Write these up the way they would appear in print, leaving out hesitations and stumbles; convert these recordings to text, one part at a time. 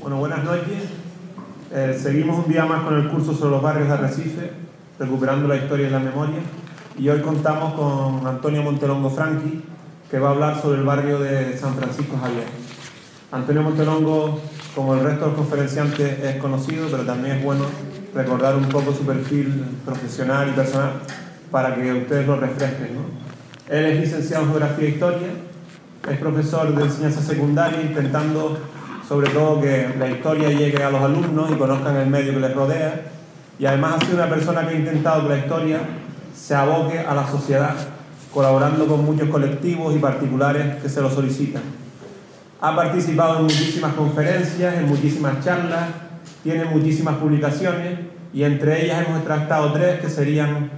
Bueno, buenas noches. Seguimos un día más con el curso sobre los barrios de Arrecife, recuperando la historia y la memoria. Y hoy contamos con Antonio Montelongo Franqui, que va a hablar sobre el barrio de San Francisco Javier. Antonio Montelongo, como el resto de los conferenciantes, es conocido, pero también es bueno recordar un poco su perfil profesional y personal para que ustedes lo refresquen, ¿no? Él es licenciado en Geografía e Historia, es profesor de enseñanza secundaria, intentando sobre todo que la historia llegue a los alumnos y conozcan el medio que les rodea, y además ha sido una persona que ha intentado que la historia se aboque a la sociedad, colaborando con muchos colectivos y particulares que se lo solicitan. Ha participado en muchísimas conferencias, en muchísimas charlas, tiene muchísimas publicaciones, y entre ellas hemos extractado tres, que serían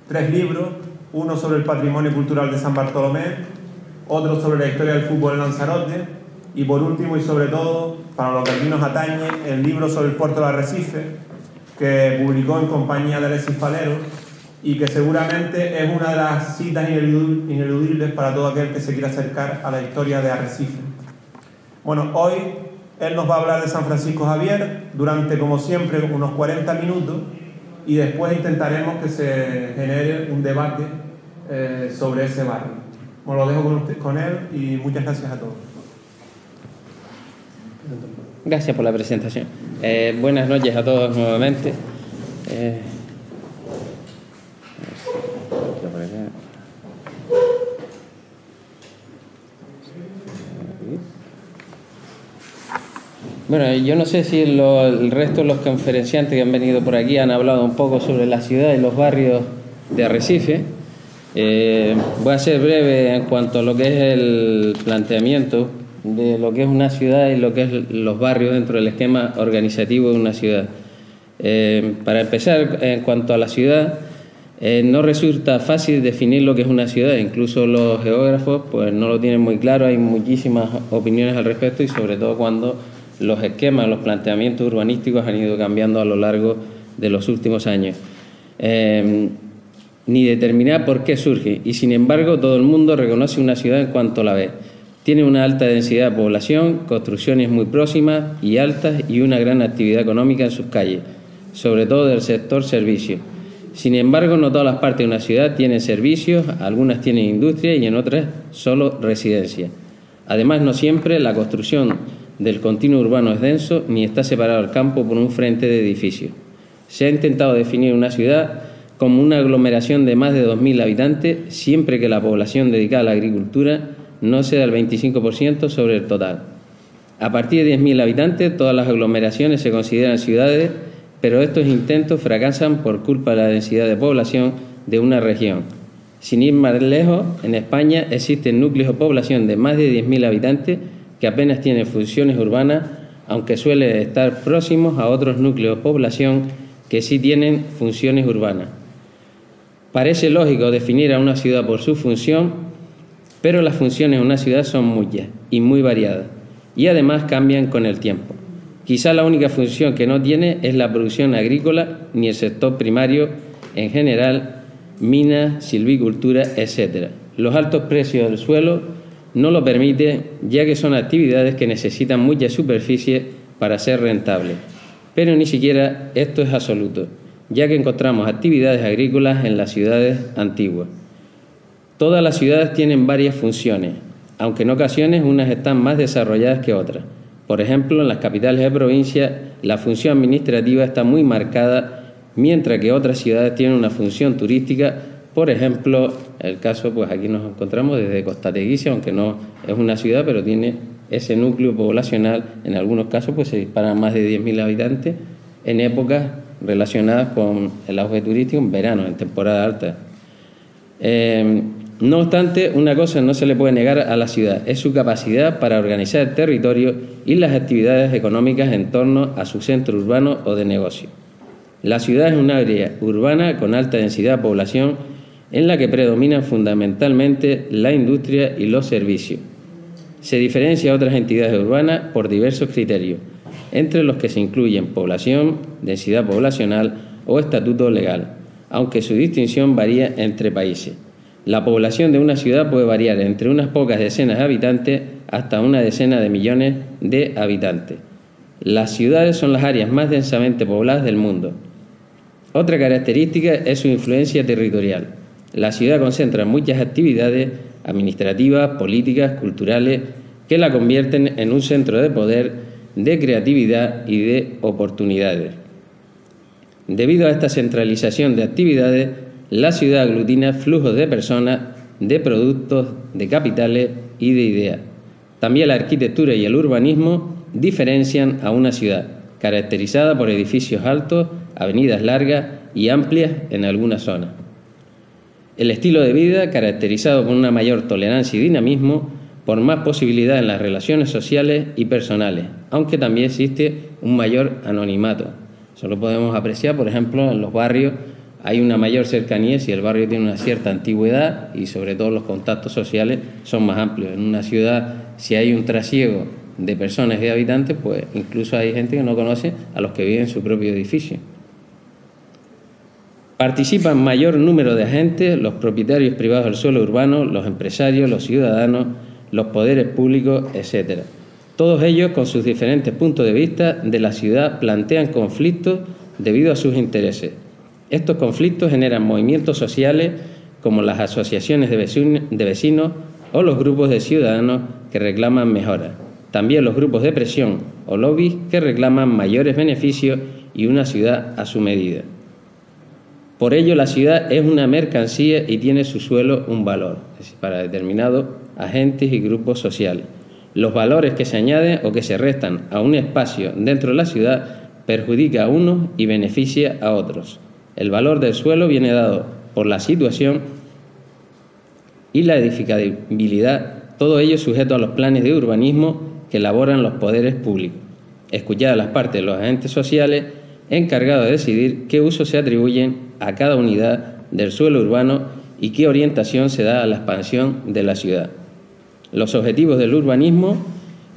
3 libros: uno sobre el patrimonio cultural de San Bartolomé, otro sobre la historia del fútbol en Lanzarote, y por último y sobre todo, para lo que aquí nos atañe, el libro sobre el puerto de Arrecife, que publicó en compañía de Alexis Falero, y que seguramente es una de las citas ineludibles para todo aquel que se quiera acercar a la historia de Arrecife. Bueno, hoy él nos va a hablar de San Francisco Javier durante, como siempre, unos 40 minutos, y después intentaremos que se genere un debate sobre ese barrio. Bueno, lo dejo con él y muchas gracias a todos. Gracias por la presentación. Buenas noches a todos nuevamente. Bueno, yo no sé si el resto de los conferenciantes que han venido por aquí han hablado un poco sobre la ciudad y los barrios de Arrecife. Voy a ser breve en cuanto a lo que es el planteamiento de lo que es una ciudad y lo que es los barrios dentro del esquema organizativo de una ciudad. Para empezar, en cuanto a la ciudad, no resulta fácil definir lo que es una ciudad. Incluso los geógrafos pues no lo tienen muy claro. Hay muchísimas opiniones al respecto, y sobre todo cuando los esquemas, los planteamientos urbanísticos han ido cambiando a lo largo de los últimos años. Ni determinar por qué surge, y sin embargo todo el mundo reconoce una ciudad en cuanto la ve. Tiene una alta densidad de población, construcciones muy próximas y altas, y una gran actividad económica en sus calles, sobre todo del sector servicios. Sin embargo, no todas las partes de una ciudad tienen servicios, algunas tienen industria y en otras solo residencia. Además, no siempre la construcción del continuo urbano es denso, ni está separado el campo por un frente de edificios. Se ha intentado definir una ciudad como una aglomeración de más de 2.000 habitantes, siempre que la población dedicada a la agricultura no sea del 25% sobre el total. A partir de 10.000 habitantes, todas las aglomeraciones se consideran ciudades, pero estos intentos fracasan por culpa de la densidad de población de una región. Sin ir más lejos, en España existen núcleos de población de más de 10.000 habitantes que apenas tienen funciones urbanas, aunque suelen estar próximos a otros núcleos de población que sí tienen funciones urbanas. Parece lógico definir a una ciudad por su función, pero las funciones de una ciudad son muchas y muy variadas, y además cambian con el tiempo. Quizá la única función que no tiene es la producción agrícola, ni el sector primario en general, minas, silvicultura, etc. Los altos precios del suelo no lo permiten, ya que son actividades que necesitan mucha superficie para ser rentables. Pero ni siquiera esto es absoluto, ya que encontramos actividades agrícolas en las ciudades antiguas. Todas las ciudades tienen varias funciones, aunque en ocasiones unas están más desarrolladas que otras. Por ejemplo, en las capitales de provincia la función administrativa está muy marcada, mientras que otras ciudades tienen una función turística. Por ejemplo, el caso, pues aquí nos encontramos desde Costa Teguise, aunque no es una ciudad, pero tiene ese núcleo poblacional. En algunos casos pues se disparan más de 10.000 habitantes en épocas relacionadas con el auge turístico, en verano, en temporada alta. No obstante, una cosa no se le puede negar a la ciudad: es su capacidad para organizar el territorio y las actividades económicas en torno a su centro urbano o de negocio. La ciudad es un área urbana con alta densidad de población, en la que predominan fundamentalmente la industria y los servicios. Se diferencia a otras entidades urbanas por diversos criterios, entre los que se incluyen población, densidad poblacional o estatuto legal, aunque su distinción varía entre países. La población de una ciudad puede variar entre unas pocas decenas de habitantes hasta una decena de millones de habitantes. Las ciudades son las áreas más densamente pobladas del mundo. Otra característica es su influencia territorial. La ciudad concentra muchas actividades administrativas, políticas, culturales, que la convierten en un centro de poder, de creatividad y de oportunidades. Debido a esta centralización de actividades, la ciudad aglutina flujos de personas, de productos, de capitales y de ideas. También la arquitectura y el urbanismo diferencian a una ciudad, caracterizada por edificios altos, avenidas largas y amplias en algunas zonas. El estilo de vida, caracterizado por una mayor tolerancia y dinamismo, por más posibilidad en las relaciones sociales y personales, aunque también existe un mayor anonimato. Eso lo podemos apreciar, por ejemplo, en los barrios hay una mayor cercanía si el barrio tiene una cierta antigüedad y sobre todo los contactos sociales son más amplios. En una ciudad, si hay un trasiego de personas y de habitantes, pues incluso hay gente que no conoce a los que viven en su propio edificio. Participan mayor número de agentes, los propietarios privados del suelo urbano, los empresarios, los ciudadanos, los poderes públicos, etc. Todos ellos, con sus diferentes puntos de vista de la ciudad, plantean conflictos debido a sus intereses. Estos conflictos generan movimientos sociales como las asociaciones de vecinos o los grupos de ciudadanos que reclaman mejoras. También los grupos de presión o lobbies que reclaman mayores beneficios y una ciudad a su medida. Por ello, la ciudad es una mercancía y tiene su suelo un valor, es decir, para determinados agentes y grupos sociales. Los valores que se añaden o que se restan a un espacio dentro de la ciudad perjudica a unos y beneficia a otros. El valor del suelo viene dado por la situación y la edificabilidad, todo ello sujeto a los planes de urbanismo que elaboran los poderes públicos. Escuchadas las partes de los agentes sociales encargados de decidir qué usos se atribuyen a cada unidad del suelo urbano y qué orientación se da a la expansión de la ciudad. Los objetivos del urbanismo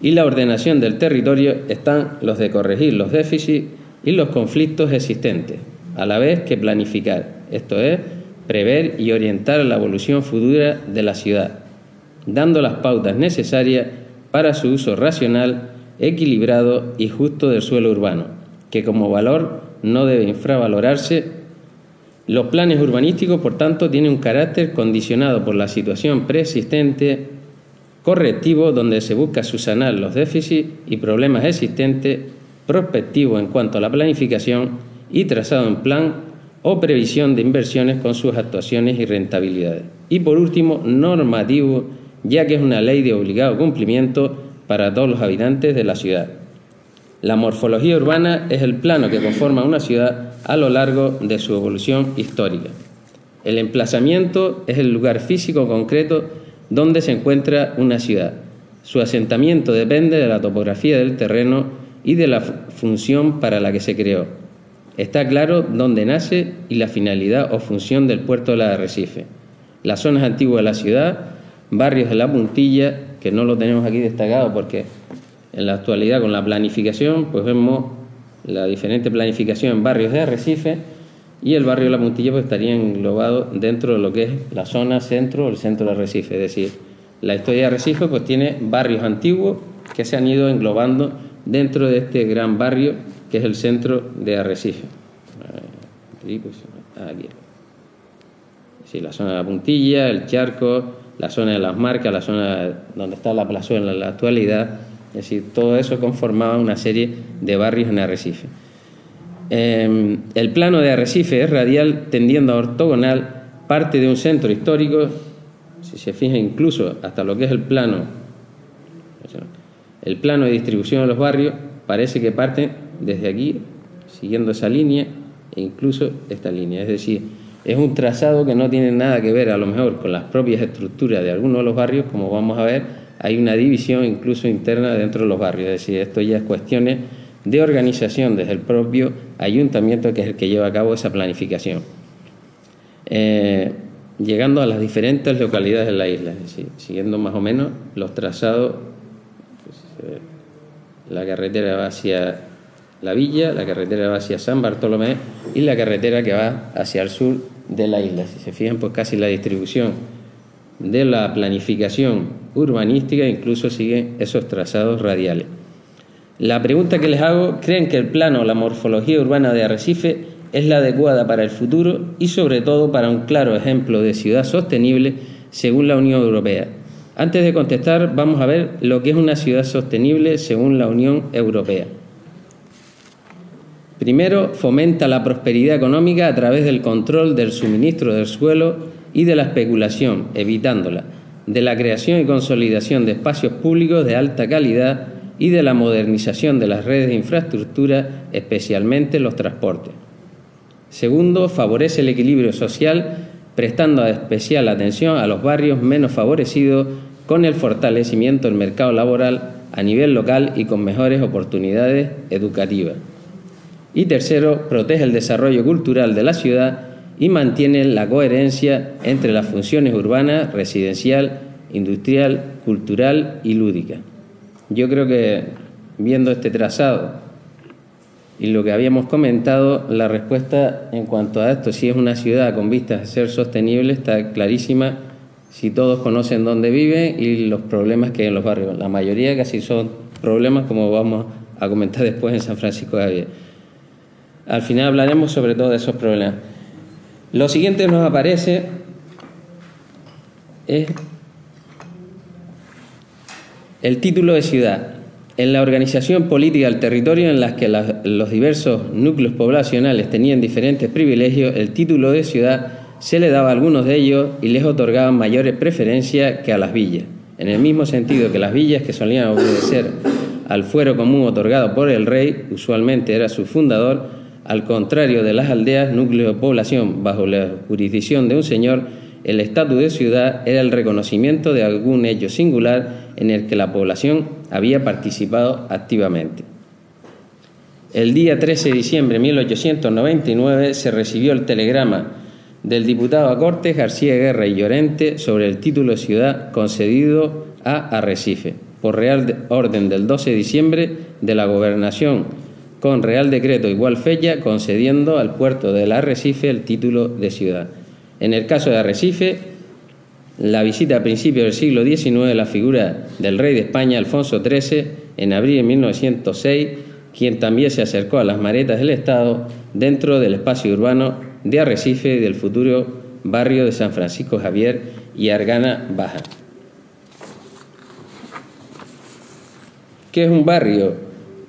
y la ordenación del territorio están los de corregir los déficits y los conflictos existentes, a la vez que planificar, esto es, prever y orientar la evolución futura de la ciudad, dando las pautas necesarias para su uso racional, equilibrado y justo del suelo urbano, que como valor no debe infravalorarse. Los planes urbanísticos, por tanto, tienen un carácter condicionado por la situación preexistente, correctivo, donde se busca subsanar los déficits y problemas existentes, prospectivo en cuanto a la planificación y trazado en plan o previsión de inversiones con sus actuaciones y rentabilidades. Y por último, normativo, ya que es una ley de obligado cumplimiento para todos los habitantes de la ciudad. La morfología urbana es el plano que conforma una ciudad a lo largo de su evolución histórica. El emplazamiento es el lugar físico concreto donde se encuentra una ciudad. Su asentamiento depende de la topografía del terreno y de la función para la que se creó. Está claro dónde nace y la finalidad o función del puerto de la Arrecife. Las zonas antiguas de la ciudad, barrios de la Puntilla, que no lo tenemos aquí destacado porque en la actualidad con la planificación, pues vemos la diferente planificación en barrios de Arrecife y el barrio de la Puntilla pues estaría englobado dentro de lo que es la zona centro o el centro de Arrecife. Es decir, la historia de Arrecife pues tiene barrios antiguos que se han ido englobando dentro de este gran barrio que es el centro de Arrecife. Aquí. Sí, la zona de la Puntilla, el Charco, la zona de las Marcas, la zona donde está la plazuela en la actualidad. Es decir, todo eso conformaba una serie de barrios en Arrecife. El plano de Arrecife es radial tendiendo a ortogonal, parte de un centro histórico, si se fija incluso hasta lo que es el plano de distribución de los barrios, parece que parte desde aquí, siguiendo esa línea e incluso esta línea. Es decir, es un trazado que no tiene nada que ver a lo mejor con las propias estructuras de algunos de los barrios, como vamos a ver. Hay una división incluso interna dentro de los barrios, es decir, esto ya es cuestiones de organización desde el propio ayuntamiento, que es el que lleva a cabo esa planificación. Llegando a las diferentes localidades de la isla, es decir, siguiendo más o menos los trazados, pues, la carretera va hacia la villa, la carretera va hacia San Bartolomé y la carretera que va hacia el sur de la isla. Si se fijan, pues casi la distribución de la planificación urbanística incluso sigue esos trazados radiales. La pregunta que les hago, ¿creen que el plano o la morfología urbana de Arrecife es la adecuada para el futuro y sobre todo para un claro ejemplo de ciudad sostenible según la Unión Europea? Antes de contestar, vamos a ver lo que es una ciudad sostenible según la Unión Europea. Primero, fomenta la prosperidad económica a través del control del suministro del suelo y de la especulación, evitándola, de la creación y consolidación de espacios públicos de alta calidad y de la modernización de las redes de infraestructura, especialmente los transportes. Segundo, favorece el equilibrio social, prestando especial atención a los barrios menos favorecidos con el fortalecimiento del mercado laboral a nivel local y con mejores oportunidades educativas. Y tercero, protege el desarrollo cultural de la ciudad y mantiene la coherencia entre las funciones urbanas, residencial, industrial, cultural y lúdica. Yo creo que, viendo este trazado y lo que habíamos comentado, la respuesta en cuanto a esto, si es una ciudad con vistas a ser sostenible, está clarísima si todos conocen dónde viven y los problemas que hay en los barrios. La mayoría casi son problemas, como vamos a comentar después en San Francisco de Javier. Al final hablaremos sobre todo de esos problemas. Lo siguiente que nos aparece es el título de ciudad. En la organización política del territorio en la que los diversos núcleos poblacionales tenían diferentes privilegios, el título de ciudad se le daba a algunos de ellos y les otorgaban mayores preferencias que a las villas. En el mismo sentido que las villas, que solían obedecer al fuero común otorgado por el rey, usualmente era su fundador, al contrario de las aldeas, núcleos de población bajo la jurisdicción de un señor, el estatus de ciudad era el reconocimiento de algún hecho singular en el que la población había participado activamente. El día 13 de diciembre de 1899 se recibió el telegrama del diputado a Cortes García Guerra y Llorente sobre el título de ciudad concedido a Arrecife, por Real Orden del 12 de diciembre de la Gobernación, con Real Decreto igual fecha, concediendo al puerto del Arrecife el título de ciudad. En el caso de Arrecife, la visita a principios del siglo XIX de la figura del rey de España, Alfonso XIII, en abril de 1906, quien también se acercó a las maretas del Estado dentro del espacio urbano de Arrecife y del futuro barrio de San Francisco Javier y Argana Baja. ¿Qué es un barrio?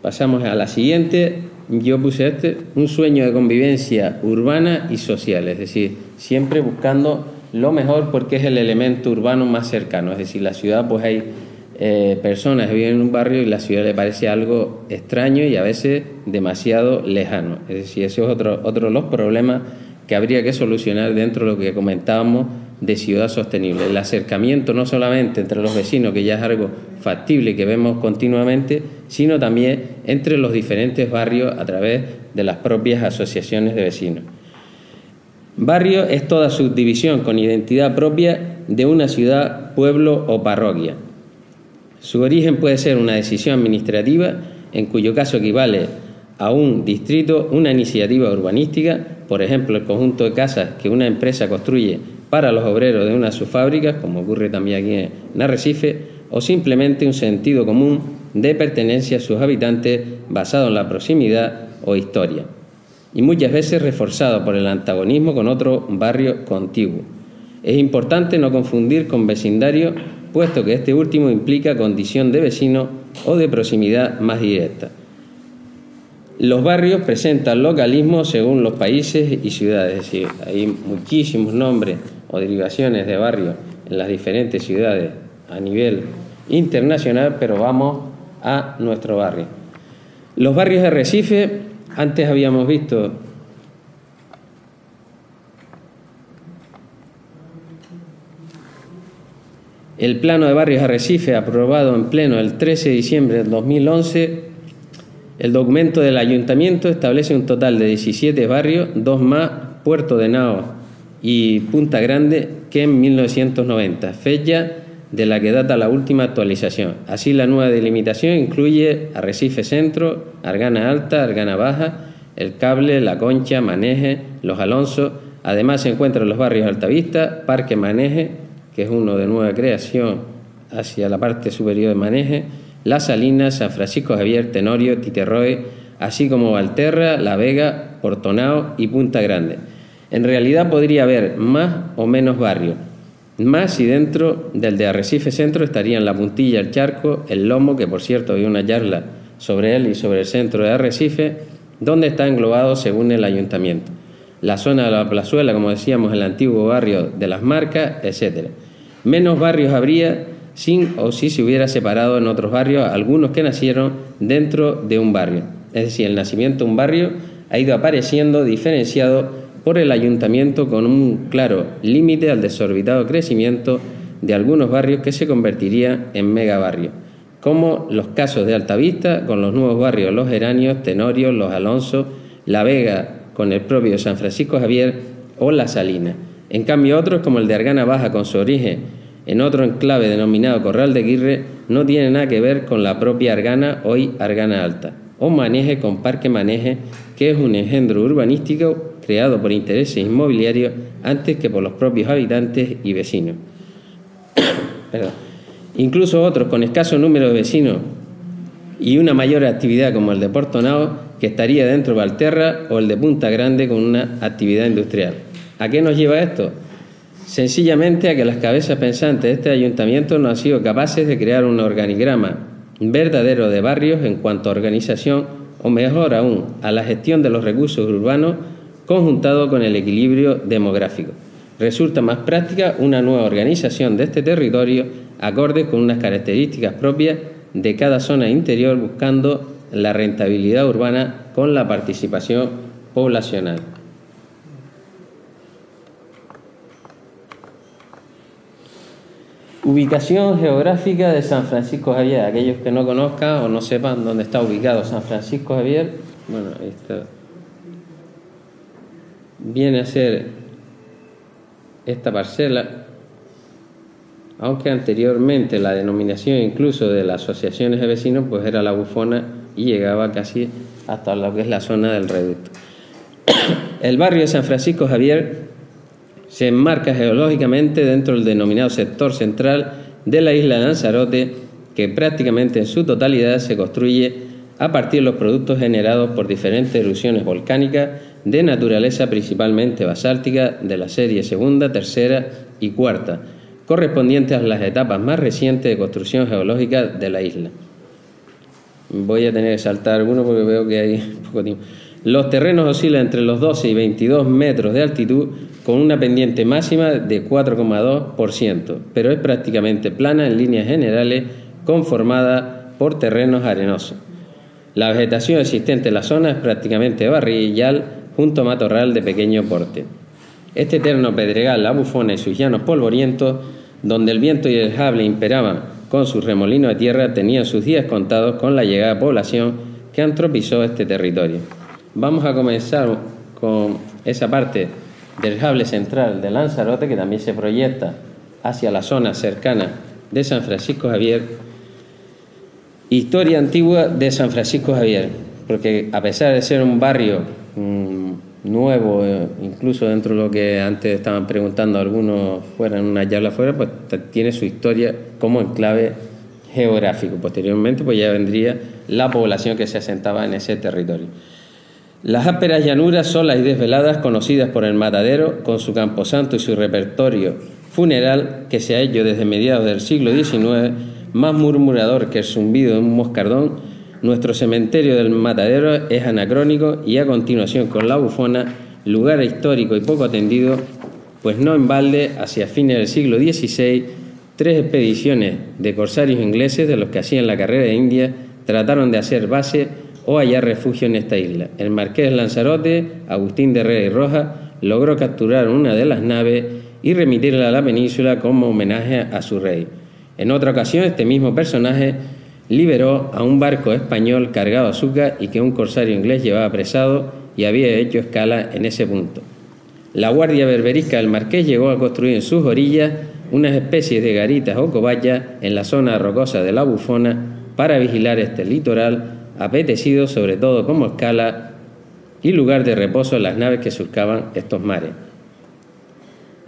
Pasamos a la siguiente. Yo puse un sueño de convivencia urbana y social, es decir, siempre buscando lo mejor porque es el elemento urbano más cercano. Es decir, la ciudad, pues hay personas que viven en un barrio y la ciudad le parece algo extraño y a veces demasiado lejano. Es decir, ese es otro de los problemas que habría que solucionar dentro de lo que comentábamos de ciudad sostenible. El acercamiento no solamente entre los vecinos, que ya es algo factible que vemos continuamente, sino también entre los diferentes barrios a través de las propias asociaciones de vecinos. Barrio es toda subdivisión con identidad propia de una ciudad, pueblo o parroquia. Su origen puede ser una decisión administrativa, en cuyo caso equivale a un distrito, una iniciativa urbanística, por ejemplo, el conjunto de casas que una empresa construye para los obreros de una de sus fábricas, como ocurre también aquí en Arrecife, o simplemente un sentido común de pertenencia a sus habitantes basado en la proximidad o historia, y muchas veces reforzado por el antagonismo con otro barrio contiguo. Es importante no confundir con vecindario, puesto que este último implica condición de vecino o de proximidad más directa. Los barrios presentan localismos según los países y ciudades, es decir, hay muchísimos nombres o derivaciones de barrios en las diferentes ciudades a nivel internacional, pero vamos a nuestro barrio. Los barrios de Arrecife, antes habíamos visto el plano de barrios de Arrecife aprobado en pleno el 13 de diciembre del 2011. El documento del ayuntamiento establece un total de 17 barrios, 2 más, Puerto de Nao y Punta Grande, que en 1990, fecha de la que data la última actualización. Así, la nueva delimitación incluye Arrecife Centro, Argana Alta, Argana Baja, El Cable, La Concha, Maneje, Los Alonsos. Además se encuentran los barrios Altavista, Parque Maneje, que es uno de nueva creación hacia la parte superior de Maneje, Las Salinas, San Francisco Javier, Tenorio, Titerroe, así como Valterra, La Vega, Portonao y Punta Grande. En realidad podría haber más o menos barrios, más si dentro del de Arrecife Centro estarían La Puntilla, El Charco, El Lomo, que por cierto había una charla sobre él y sobre el centro de Arrecife, donde está englobado según el ayuntamiento. La zona de la Plazuela, como decíamos, el antiguo barrio de Las Marcas, etc. Menos barrios habría sin o si se hubiera separado en otros barrios algunos que nacieron dentro de un barrio. Es decir, el nacimiento de un barrio ha ido apareciendo diferenciado por el ayuntamiento con un claro límite al desorbitado crecimiento de algunos barrios que se convertirían en megabarrios, como los casos de Altavista con los nuevos barrios Los Geranios, Tenorio, Los Alonso, La Vega con el propio San Francisco Javier o La Salina. En cambio otros como el de Argana Baja con su origen en otro enclave denominado Corral de Aguirre no tiene nada que ver con la propia Argana, hoy Argana Alta, o Maneje con Parque Maneje, que es un engendro urbanístico creado por intereses inmobiliarios antes que por los propios habitantes y vecinos. Incluso otros con escaso número de vecinos y una mayor actividad como el de Portonao, que estaría dentro de Valterra, o el de Punta Grande con una actividad industrial. ¿A qué nos lleva esto? Sencillamente a que las cabezas pensantes de este ayuntamiento no han sido capaces de crear un organigrama verdadero de barrios en cuanto a organización, o mejor aún, a la gestión de los recursos urbanos conjuntado con el equilibrio demográfico. Resulta más práctica una nueva organización de este territorio acorde con unas características propias de cada zona interior, buscando la rentabilidad urbana con la participación poblacional. Ubicación geográfica de San Francisco Javier. Aquellos que no conozcan o no sepan dónde está ubicado San Francisco Javier, bueno, ahí está. Viene a ser esta parcela, aunque anteriormente la denominación incluso de las asociaciones de vecinos pues era La Bufona y llegaba casi hasta lo que es la zona del reducto. El barrio de San Francisco Javier se enmarca geológicamente dentro del denominado sector central de la isla de Lanzarote, que prácticamente en su totalidad se construye a partir de los productos generados por diferentes erupciones volcánicas de naturaleza principalmente basáltica de la serie segunda, tercera y cuarta, correspondientes a las etapas más recientes de construcción geológica de la isla. Voy a tener que saltar algunos porque veo que hay poco tiempo. Los terrenos oscilan entre los 12 y 22 metros de altitud con una pendiente máxima de 4,2%, pero es prácticamente plana en líneas generales, conformada por terrenos arenosos. La vegetación existente en la zona es prácticamente barrillal junto a matorral de pequeño porte. Este eterno pedregal, La Bufona y sus llanos polvorientos, donde el viento y el sable imperaban con sus remolinos de tierra, tenían sus días contados con la llegada de población que antropizó este territorio. Vamos a comenzar con esa parte del sable central de Lanzarote, que también se proyecta hacia la zona cercana de San Francisco Javier. Historia antigua de San Francisco Javier, porque a pesar de ser un barrio nuevo, incluso dentro de lo que antes estaban preguntando algunos fuera en una charla afuera, pues tiene su historia como enclave geográfico. Posteriormente pues ya vendría la población que se asentaba en ese territorio. Las ásperas llanuras solas y desveladas, conocidas por el Matadero, con su camposanto y su repertorio funeral, que se ha hecho desde mediados del siglo XIX, más murmurador que el zumbido de un moscardón. Nuestro cementerio del Matadero es anacrónico y a continuación con La Bufona, lugar histórico y poco atendido, pues no en balde, hacia fines del siglo XVI, 3 expediciones de corsarios ingleses, de los que hacían la carrera de India, trataron de hacer base o hallar refugio en esta isla. El marqués de Lanzarote, Agustín de Herrera y Rojas, logró capturar una de las naves y remitirla a la península como homenaje a su rey. En otra ocasión, este mismo personaje liberó a un barco español cargado de azúcar y que un corsario inglés llevaba apresado y había hecho escala en ese punto. La guardia berberisca del marqués llegó a construir en sus orillas unas especies de garitas o cobayas en la zona rocosa de La Bufona para vigilar este litoral, apetecido sobre todo como escala y lugar de reposo de las naves que surcaban estos mares.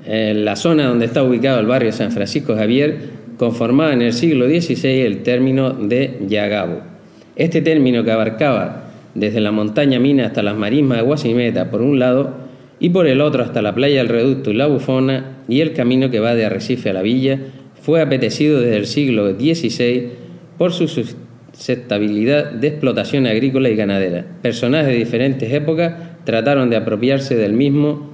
En la zona donde está ubicado el barrio San Francisco Javier conformaba en el siglo XVI el término de Yagabo. Este término, que abarcaba desde la montaña Mina hasta las marismas de Guasimeta por un lado y por el otro hasta la playa del Reducto y la Bufona y el camino que va de Arrecife a la villa, fue apetecido desde el siglo XVI por su susceptibilidad de explotación agrícola y ganadera. Personajes de diferentes épocas trataron de apropiarse del mismo.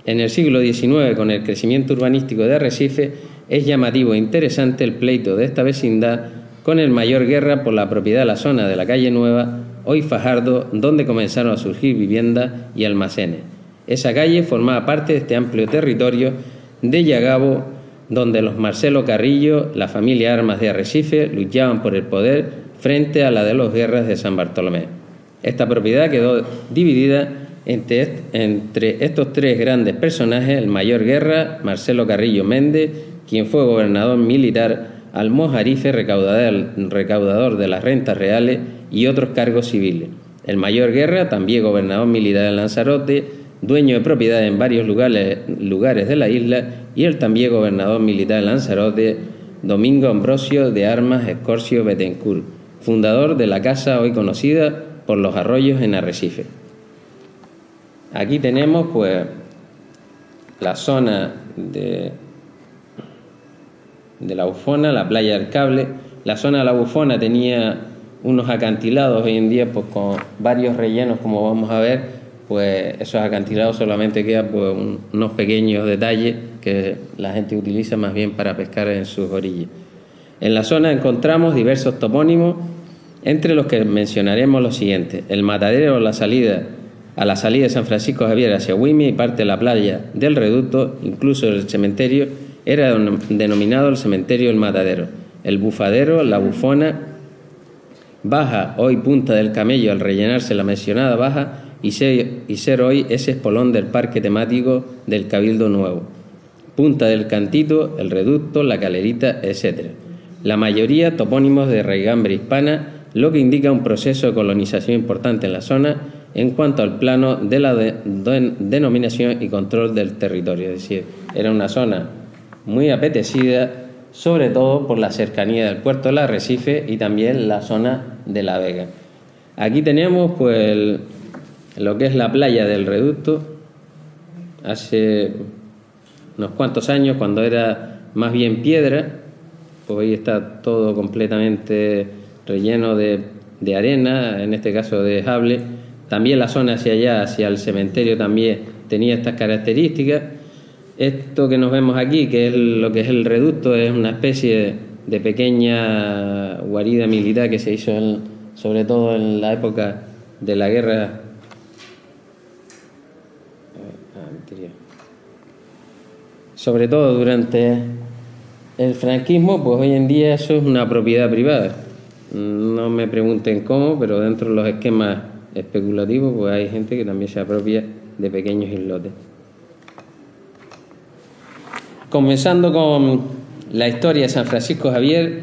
En el siglo XIX, con el crecimiento urbanístico de Arrecife, es llamativo e interesante el pleito de esta vecindad con el Mayor Guerra por la propiedad de la zona de la calle Nueva, hoy Fajardo, donde comenzaron a surgir viviendas y almacenes. Esa calle formaba parte de este amplio territorio de Yagabo, donde los Marcelo Carrillo, la familia Armas de Arrecife, luchaban por el poder frente a la de los Guerras de San Bartolomé. Esta propiedad quedó dividida entre estos tres grandes personajes: el Mayor Guerra, Marcelo Carrillo Méndez, quien fue gobernador militar, almojarife, recaudador de las rentas reales y otros cargos civiles. El Mayor Guerra, también gobernador militar de Lanzarote, dueño de propiedades en varios lugares de la isla, y el también gobernador militar de Lanzarote, Domingo Ambrosio de Armas Escorcio Bettencourt, fundador de la casa hoy conocida por los Arroyos en Arrecife. Aquí tenemos pues la zona de la Bufona, la playa del Cable. La zona de la Bufona tenía unos acantilados, hoy en día pues con varios rellenos, como vamos a ver, pues esos acantilados solamente quedan pues unos pequeños detalles que la gente utiliza más bien para pescar en sus orillas. En la zona encontramos diversos topónimos, entre los que mencionaremos los siguientes: el Matadero a la salida de San Francisco Javier hacia Huimi y parte de la playa del Reducto, incluso el cementerio era denominado el cementerio del Matadero. El Bufadero, la Bufona, Baja, hoy Punta del Camello al rellenarse la mencionada Baja, y ser hoy ese espolón del parque temático del Cabildo Nuevo. Punta del Cantito, el Reducto, la Calerita, etc. La mayoría topónimos de raigambre hispana, lo que indica un proceso de colonización importante en la zona en cuanto al plano de la denominación y control del territorio. Es decir, era una zona muy apetecida, sobre todo por la cercanía del puerto del Arrecife y también la zona de La Vega. Aquí tenemos pues lo que es la playa del Reducto. Hace unos cuantos años, cuando era más bien piedra, pues hoy está todo completamente relleno de arena, en este caso de sable. También la zona hacia allá, hacia el cementerio, también tenía estas características. Esto que nos vemos aquí, que es lo que es el Reducto, es una especie de pequeña guarida militar que se hizo sobre todo en la época de la guerra sobre todo durante el franquismo. Pues hoy en día eso es una propiedad privada. No me pregunten cómo, pero dentro de los esquemas especulativos pues hay gente que también se apropia de pequeños islotes. Comenzando con la historia de San Francisco Javier,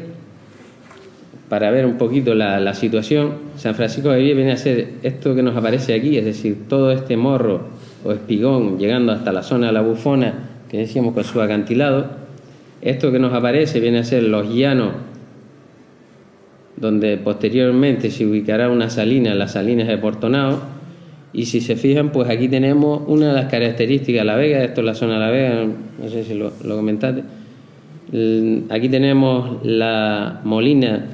para ver un poquito la situación. San Francisco Javier viene a ser esto que nos aparece aquí, es decir, todo este morro o espigón llegando hasta la zona de la Bufona, que decíamos con su acantilado. Esto que nos aparece viene a ser los llanos, donde posteriormente se ubicará una salina, las salinas de Portonao. Y si se fijan, pues aquí tenemos una de las características de La Vega. Esto es la zona de La Vega, no sé si lo comentaste. Aquí tenemos la molina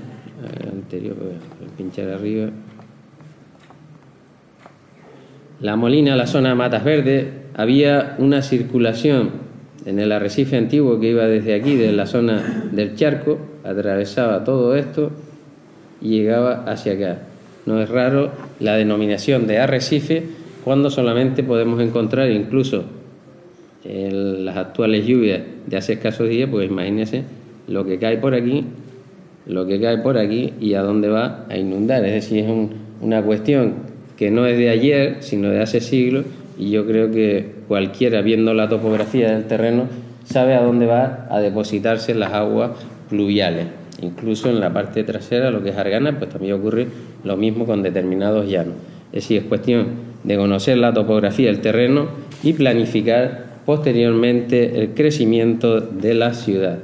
anterior, voy a pinchar arriba. La molina, la zona de Matas Verdes. Había una circulación en el arrecife antiguo que iba desde aquí, de la zona del charco, atravesaba todo esto y llegaba hacia acá. No es raro la denominación de arrecife cuando solamente podemos encontrar, incluso en las actuales lluvias de hace escasos días, pues imagínense lo que cae por aquí, y a dónde va a inundar. Es decir, es una cuestión que no es de ayer, sino de hace siglos, y yo creo que cualquiera, viendo la topografía del terreno, sabe a dónde va a depositarse las aguas pluviales. Incluso en la parte trasera, lo que es Argana, pues también ocurre lo mismo con determinados llanos. Es decir, es cuestión de conocer la topografía del terreno y planificar posteriormente el crecimiento de la ciudad.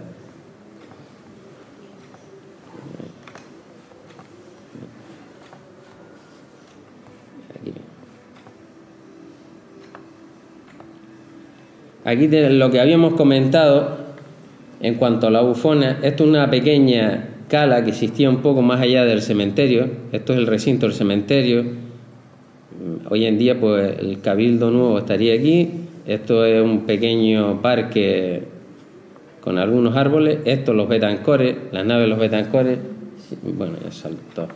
Aquí lo que habíamos comentado en cuanto a la bufona, esto es una pequeña cala que existía un poco más allá del cementerio. Esto es el recinto del cementerio. Hoy en día pues el Cabildo Nuevo estaría aquí. Esto es un pequeño parque con algunos árboles. Esto los Betancores, las naves de los Betancores. Bueno, ya saltó.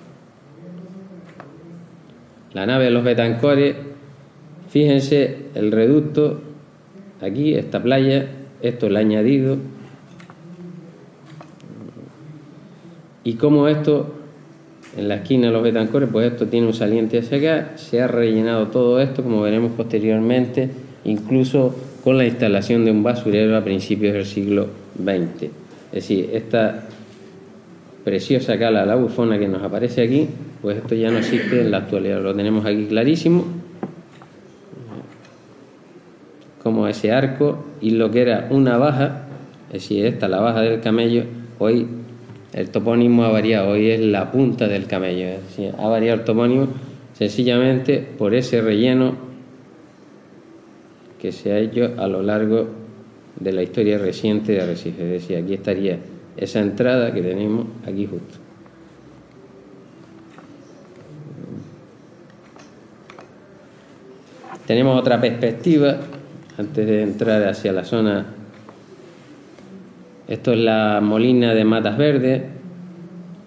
La nave de los Betancores, fíjense el reducto, aquí, esta playa, esto es el añadido. Y como esto, en la esquina de los Betancores, pues esto tiene un saliente hacia acá, se ha rellenado todo esto, como veremos posteriormente, incluso con la instalación de un basurero a principios del siglo XX. Es decir, esta preciosa cala, la bufona que nos aparece aquí, pues esto ya no existe en la actualidad, lo tenemos aquí clarísimo, como ese arco y lo que era una baja, es decir, esta la baja del camello, hoy el topónimo ha variado, hoy es la punta del camello, es decir, ha variado el topónimo sencillamente por ese relleno que se ha hecho a lo largo de la historia reciente de Arrecife. Es decir, aquí estaría esa entrada que tenemos aquí justo. Tenemos otra perspectiva antes de entrar hacia la zona. Esto es la Molina de Matas Verdes.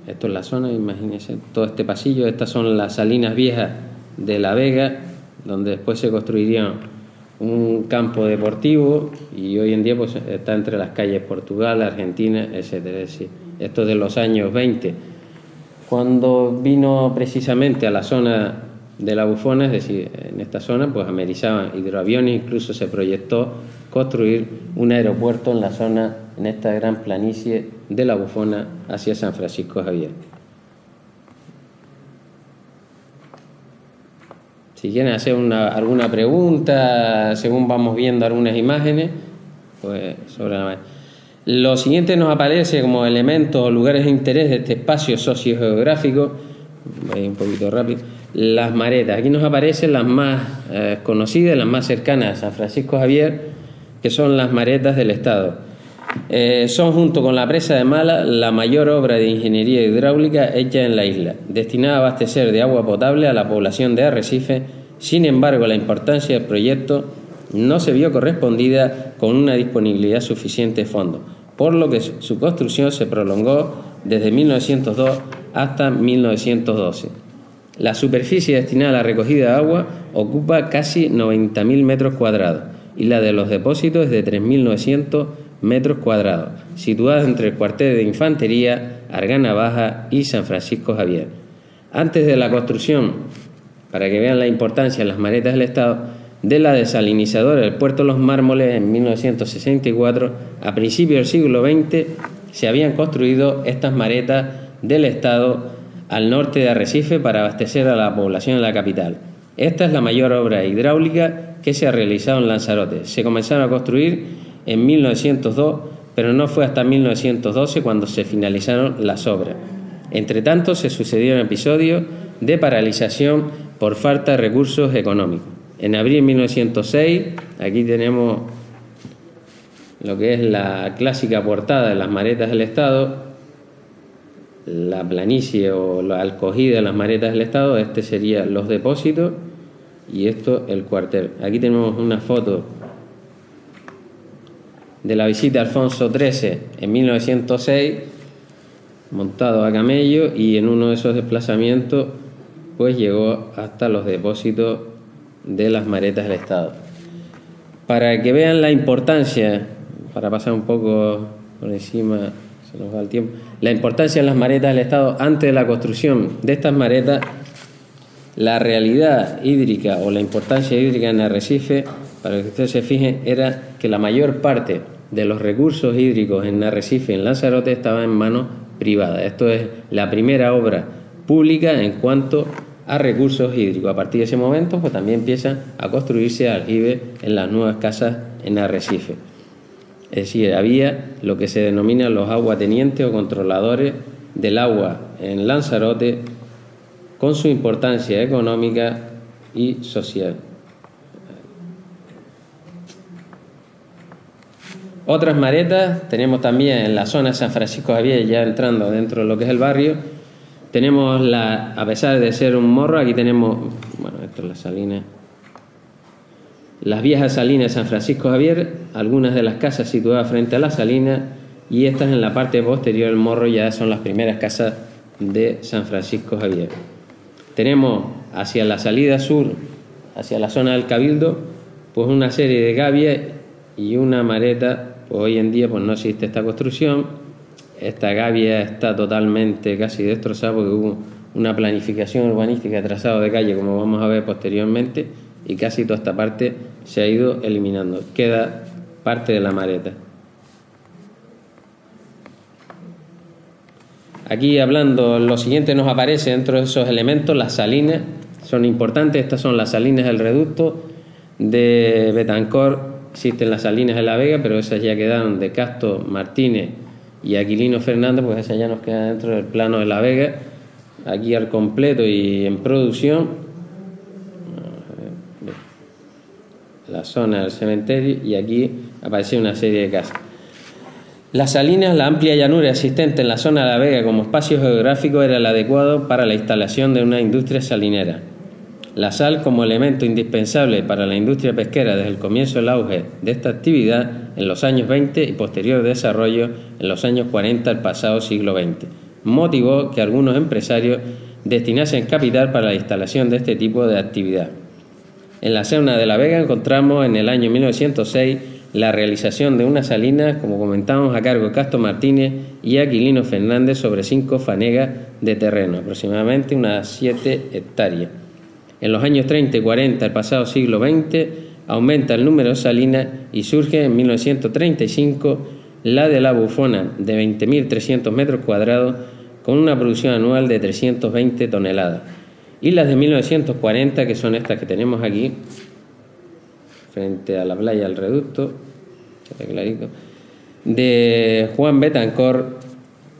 Esto es la zona, imagínense, todo este pasillo. Estas son las salinas viejas de La Vega, donde después se construiría un campo deportivo y hoy en día pues está entre las calles Portugal, Argentina, etcétera. Es decir, esto es de los años 20. Cuando vino precisamente a la zona de la Bufona, es decir, en esta zona pues amerizaban hidroaviones, incluso se proyectó construir un aeropuerto en la zona, en esta gran planicie de la Bufona hacia San Francisco Javier. Si quieren hacer alguna pregunta, según vamos viendo algunas imágenes, pues sobre la... Lo siguiente nos aparece como elementos o lugares de interés de este espacio sociogeográfico. Voy un poquito rápido. Las maretas. Aquí nos aparecen las más conocidas, las más cercanas a San Francisco Javier, que son las maretas del Estado. Son, junto con la presa de Mala, la mayor obra de ingeniería hidráulica hecha en la isla, destinada a abastecer de agua potable a la población de Arrecife. Sin embargo, la importancia del proyecto no se vio correspondida con una disponibilidad suficiente de fondos, por lo que su construcción se prolongó desde 1902 hasta 1912. La superficie destinada a la recogida de agua ocupa casi 90.000 metros cuadrados y la de los depósitos es de 3.900 metros cuadrados, situada entre el cuartel de infantería, Argana Baja y San Francisco Javier. Antes de la construcción, para que vean la importancia en las maretas del Estado, de la desalinizadora del puerto de Los Mármoles en 1964, a principios del siglo XX, se habían construido estas maretas del Estado al norte de Arrecife para abastecer a la población de la capital. Esta es la mayor obra hidráulica que se ha realizado en Lanzarote. Se comenzaron a construir en 1902, pero no fue hasta 1912 cuando se finalizaron las obras. Entre tanto, se sucedieron episodios de paralización por falta de recursos económicos. En abril de 1906, aquí tenemos lo que es la clásica portada de las maretas del Estado, la planicie o la acogida de las maretas del Estado. Este sería los depósitos y esto el cuartel. Aquí tenemos una foto de la visita de Alfonso XIII en 1906, montado a camello, y en uno de esos desplazamientos pues llegó hasta los depósitos de las maretas del Estado. Para que vean la importancia, para pasar un poco por encima, se nos va el tiempo, la importancia de las maretas del Estado antes de la construcción de estas maretas, la realidad hídrica o la importancia hídrica en Arrecife, para que ustedes se fijen, era que la mayor parte de los recursos hídricos en Arrecife y en Lanzarote estaba en manos privadas. Esto es la primera obra pública en cuanto a recursos hídricos. A partir de ese momento pues también empiezan a construirse aljibes en las nuevas casas en Arrecife. Es decir, había lo que se denomina los aguatenientes o controladores del agua en Lanzarote, con su importancia económica y social. Otras maretas tenemos también en la zona de San Francisco Javier, ya entrando dentro de lo que es el barrio. Tenemos, a pesar de ser un morro, aquí tenemos, bueno, esto es la salina, las viejas salinas de San Francisco Javier, algunas de las casas situadas frente a la salina, y estas en la parte posterior del morro ya son las primeras casas de San Francisco Javier. Tenemos hacia la salida sur, hacia la zona del Cabildo, pues una serie de gavias y una mareta. Pues hoy en día pues no existe esta construcción. Esta gavia está totalmente casi destrozada porque hubo una planificación urbanística, trazado de calle, como vamos a ver posteriormente, y casi toda esta parte se ha ido eliminando. Queda parte de la mareta. Aquí hablando, lo siguiente nos aparece dentro de esos elementos, las salinas. Son importantes, estas son las salinas del reducto de Betancor. Existen las salinas de La Vega, pero esas ya quedaron de Castro, Martínez y Aquilino Fernández, pues esa ya nos queda dentro del plano de La Vega. Aquí al completo y en producción, la zona del cementerio, y aquí aparece una serie de casas. Las salinas, la amplia llanura existente en la zona de La Vega como espacio geográfico era el adecuado para la instalación de una industria salinera. La sal como elemento indispensable para la industria pesquera desde el comienzo del auge de esta actividad en los años 20 y posterior desarrollo en los años 40 del pasado siglo XX, motivó que algunos empresarios destinasen capital para la instalación de este tipo de actividad. En la zona de La Vega encontramos en el año 1906 la realización de unas salinas, como comentamos, a cargo de Castro Martínez y Aquilino Fernández sobre 5 fanegas de terreno, aproximadamente unas 7 hectáreas. En los años 30 y 40 del pasado siglo XX aumenta el número de salinas y surge en 1935 la de La Bufona, de 20.300 metros cuadrados, con una producción anual de 320 toneladas. Y las de 1940, que son estas que tenemos aquí, frente a la playa del reducto, está clarito, de Juan Betancor,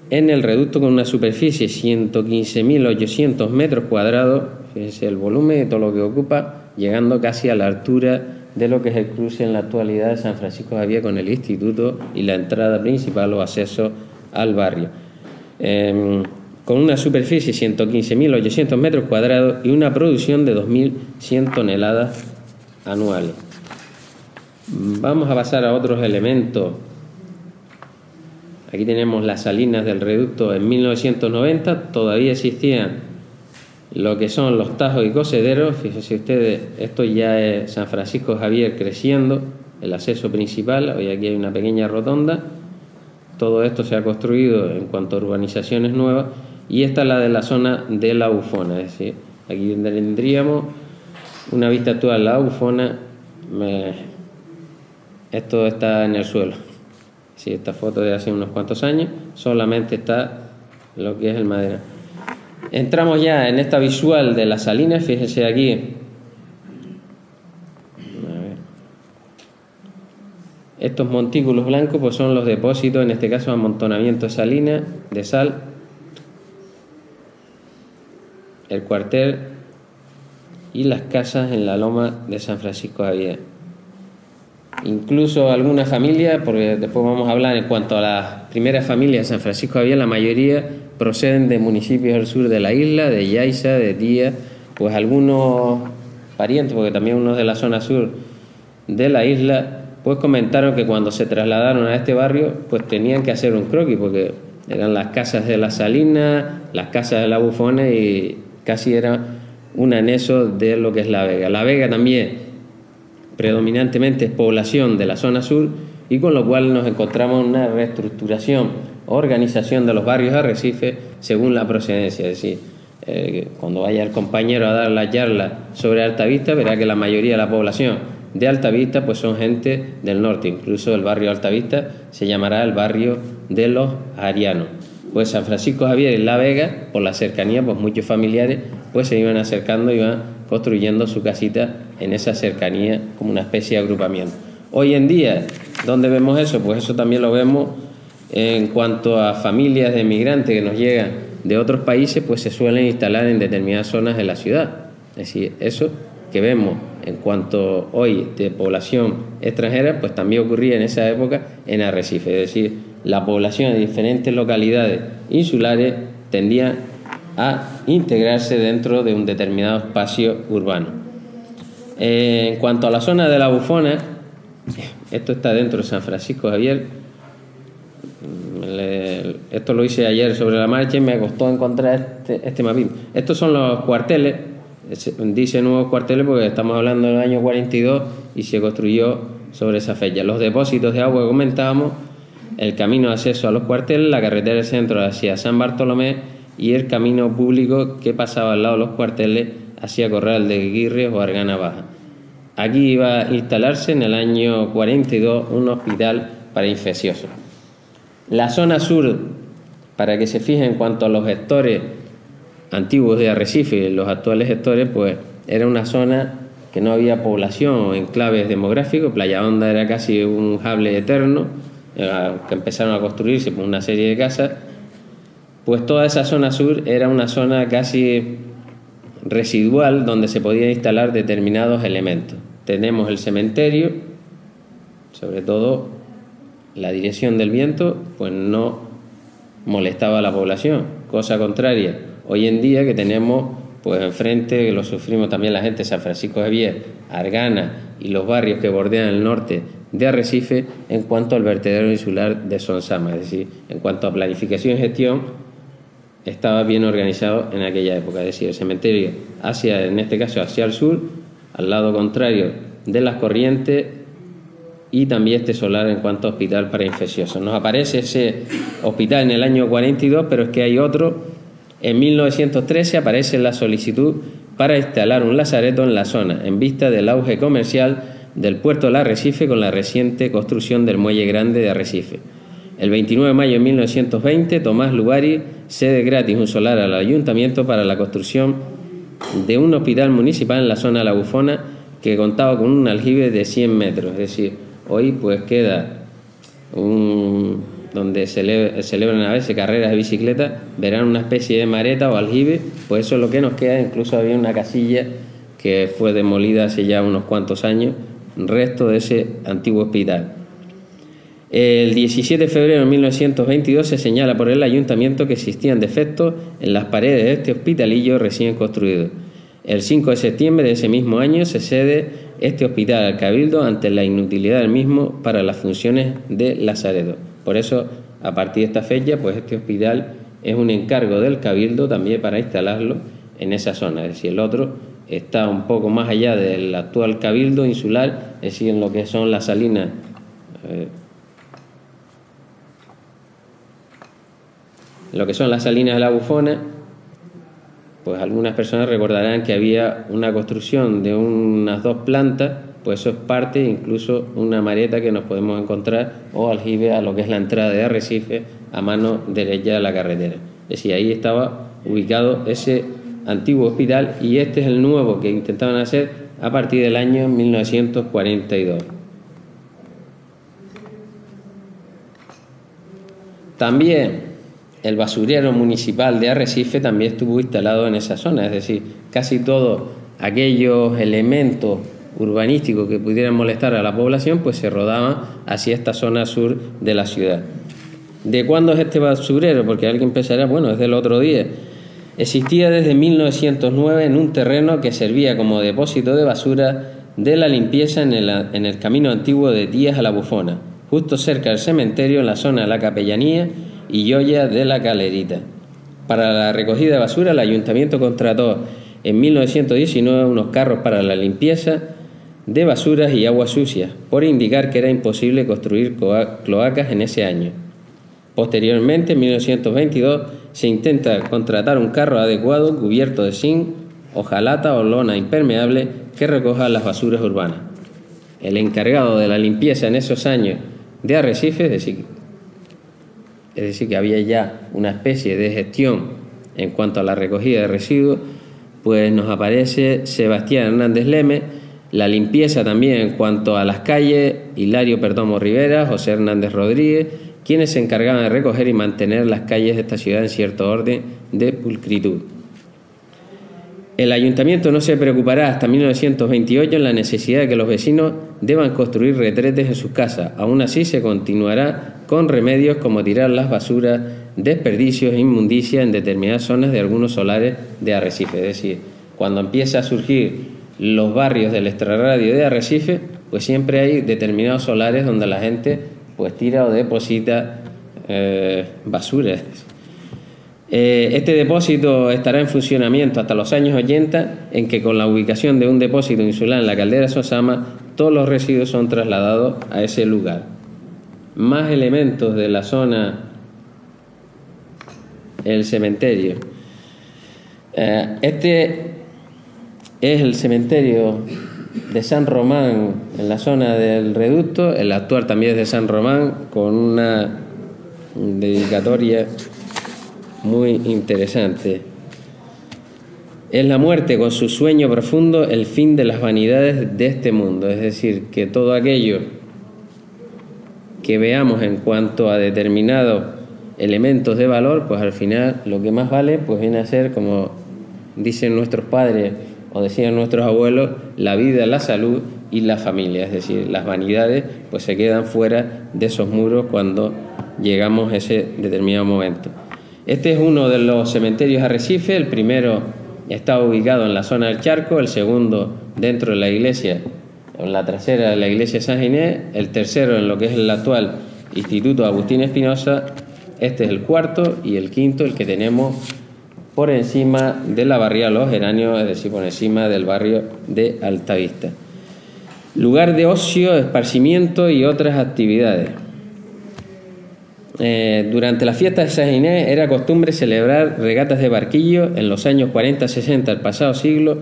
en el reducto con una superficie de 115.800 metros cuadrados, fíjense el volumen y todo lo que ocupa, llegando casi a la altura de lo que es el cruce en la actualidad de San Francisco Javier con el instituto y la entrada principal o acceso al barrio. Con una superficie de 115.800 metros cuadrados y una producción de 2.100 toneladas anuales. Vamos a pasar a otros elementos. Aquí tenemos las salinas del reducto en 1990, todavía existían lo que son los tajos y cocederos. Fíjense ustedes, esto ya es San Francisco Javier creciendo, el acceso principal, hoy aquí hay una pequeña rotonda. Todo esto se ha construido en cuanto a urbanizaciones nuevas, y esta es la de la zona de La Bufona, es decir, aquí tendríamos una vista actual de La Bufona. Esto está en el suelo. Sí, esta foto de hace unos cuantos años, solamente está lo que es el madera. Entramos ya en esta visual de las salinas, fíjense aquí. Estos montículos blancos pues son los depósitos, en este caso amontonamiento de salinas, de sal. El cuartel y las casas en la loma de San Francisco Javier. Incluso algunas familias, porque después vamos a hablar en cuanto a las primeras familias de San Francisco Javier, la mayoría proceden de municipios del sur de la isla, de Yaiza, de Tía, pues algunos parientes, porque también unos de la zona sur de la isla, pues comentaron que cuando se trasladaron a este barrio, pues tenían que hacer un croquis, porque eran las casas de la Salina, las casas de La Bufona, y casi era un anexo de lo que es La Vega. La Vega también predominantemente es población de la zona sur, y con lo cual nos encontramos en una reestructuración, organización de los barrios de Arrecife según la procedencia. Es decir, cuando vaya el compañero a dar la charla sobre Altavista, verá que la mayoría de la población de Altavista pues son gente del norte. Incluso el barrio Altavista se llamará el barrio de los arianos. Pues San Francisco Javier y La Vega, por la cercanía, pues muchos familiares pues se iban acercando y iban construyendo su casita en esa cercanía como una especie de agrupamiento. Hoy en día, ¿dónde vemos eso? Pues eso también lo vemos en cuanto a familias de migrantes que nos llegan de otros países, pues se suelen instalar en determinadas zonas de la ciudad. Es decir, eso que vemos en cuanto hoy de población extranjera, pues también ocurría en esa época en Arrecife, es decir, la población de diferentes localidades insulares tendía a integrarse dentro de un determinado espacio urbano. En cuanto a la zona de la Bufona, esto está dentro de San Francisco Javier. Esto lo hice ayer sobre la marcha y me costó encontrar este mapín. Estos son los cuarteles, dice nuevos cuarteles porque estamos hablando del año 42 y se construyó sobre esa fecha. Los depósitos de agua que comentábamos, el camino de acceso a los cuarteles, la carretera del centro hacia San Bartolomé y el camino público que pasaba al lado de los cuarteles hacia Corral de Guirres o Argana Baja. Aquí iba a instalarse en el año 42 un hospital para infecciosos. La zona sur, para que se fijen en cuanto a los gestores antiguos de Arrecife, los actuales gestores, pues era una zona que no había población o enclaves demográficos. Playa Honda era casi un jable eterno, que empezaron a construirse por una serie de casas. Pues toda esa zona sur era una zona casi residual donde se podían instalar determinados elementos. Tenemos el cementerio, sobre todo la dirección del viento, pues no molestaba a la población, cosa contraria hoy en día que tenemos pues enfrente, que lo sufrimos también la gente de San Francisco Javier, Argana y los barrios que bordean el norte de Arrecife en cuanto al vertedero insular de Sonsama, es decir, en cuanto a planificación y gestión estaba bien organizado en aquella época, es decir, el cementerio hacia, en este caso hacia el sur, al lado contrario de las corrientes, y también este solar en cuanto a hospital para infecciosos. Nos aparece ese hospital en el año 42, pero es que hay otro. En 1913 aparece la solicitud para instalar un lazareto en la zona, en vista del auge comercial del puerto de Arrecife con la reciente construcción del Muelle Grande de Arrecife. El 29 de mayo de 1920, Tomás Lugari cede gratis un solar al ayuntamiento para la construcción de un hospital municipal en la zona de la Bufona que contaba con un aljibe de 100 metros, es decir, hoy pues queda donde celebran a veces carreras de bicicleta, verán una especie de mareta o aljibe, pues eso es lo que nos queda. Incluso había una casilla que fue demolida hace ya unos cuantos años, resto de ese antiguo hospital. El 17 de febrero de 1922 se señala por el ayuntamiento que existían defectos en las paredes de este hospitalillo recién construido. El 5 de septiembre de ese mismo año se cede este hospital al Cabildo ante la inutilidad del mismo para las funciones de lazareto. Por eso, a partir de esta fecha, pues este hospital es un encargo del Cabildo también para instalarlo en esa zona. Es decir, el otro está un poco más allá del actual Cabildo insular, es decir, en lo que son las salinas. Lo que son las salinas de la Bufona, pues algunas personas recordarán que había una construcción de unas 2 plantas, pues eso es parte, incluso una mareta que nos podemos encontrar o aljibe a lo que es la entrada de Arrecife a mano derecha de la carretera. Es decir, ahí estaba ubicado ese antiguo hospital y este es el nuevo que intentaban hacer a partir del año 1942. También el basurero municipal de Arrecife también estuvo instalado en esa zona, es decir, casi todos aquellos elementos urbanísticos que pudieran molestar a la población pues se rodaban hacia esta zona sur de la ciudad. ¿De cuándo es este basurero? Porque alguien pensará, bueno, es del otro día. Existía desde 1909 en un terreno que servía como depósito de basura de la limpieza en el camino antiguo de Díaz a la Bufona, justo cerca del cementerio en la zona de la Capellanía y Lloya de la Calerita. Para la recogida de basura, el ayuntamiento contrató en 1919 unos carros para la limpieza de basuras y aguas sucias, por indicar que era imposible construir cloacas en ese año. Posteriormente, en 1922, se intenta contratar un carro adecuado cubierto de zinc, hojalata o lona impermeable que recoja las basuras urbanas. El encargado de la limpieza en esos años de Arrecife, es decir, que había ya una especie de gestión en cuanto a la recogida de residuos, pues nos aparece Sebastián Hernández Leme, la limpieza también en cuanto a las calles, Hilario Perdomo Rivera, José Hernández Rodríguez, quienes se encargaban de recoger y mantener las calles de esta ciudad en cierto orden de pulcritud. El ayuntamiento no se preocupará hasta 1928 en la necesidad de que los vecinos deban construir retretes en sus casas. Aún así se continuará con remedios como tirar las basuras, desperdicios e inmundicia en determinadas zonas de algunos solares de Arrecife. Es decir, cuando empieza a surgir los barrios del extrarradio de Arrecife, pues siempre hay determinados solares donde la gente pues tira o deposita basura. Este depósito estará en funcionamiento hasta los años 80, en que con la ubicación de un depósito insular en la caldera Sosama, todos los residuos son trasladados a ese lugar. Más elementos de la zona, el cementerio. Este es el cementerio de San Román en la zona del reducto, el actual también es de San Román, con una dedicatoria muy interesante. Es la muerte con su sueño profundo, el fin de las vanidades de este mundo. Es decir, que todo aquello que veamos en cuanto a determinados elementos de valor, pues al final lo que más vale pues viene a ser, como dicen nuestros padres o decían nuestros abuelos, la vida, la salud y la familia. Es decir, las vanidades pues se quedan fuera de esos muros cuando llegamos a ese determinado momento. Este es uno de los cementerios Arrecife. El primero está ubicado en la zona del Charco, el segundo dentro de la iglesia, en la trasera de la iglesia de San Ginés, el tercero en lo que es el actual Instituto Agustín Espinosa, este es el cuarto, y el quinto el que tenemos por encima de la barriada Los Geranios, es decir, por encima del barrio de Altavista. Lugar de ocio, esparcimiento y otras actividades. Durante la fiesta de San Ginés era costumbre celebrar regatas de barquillo en los años 40-60 del pasado siglo,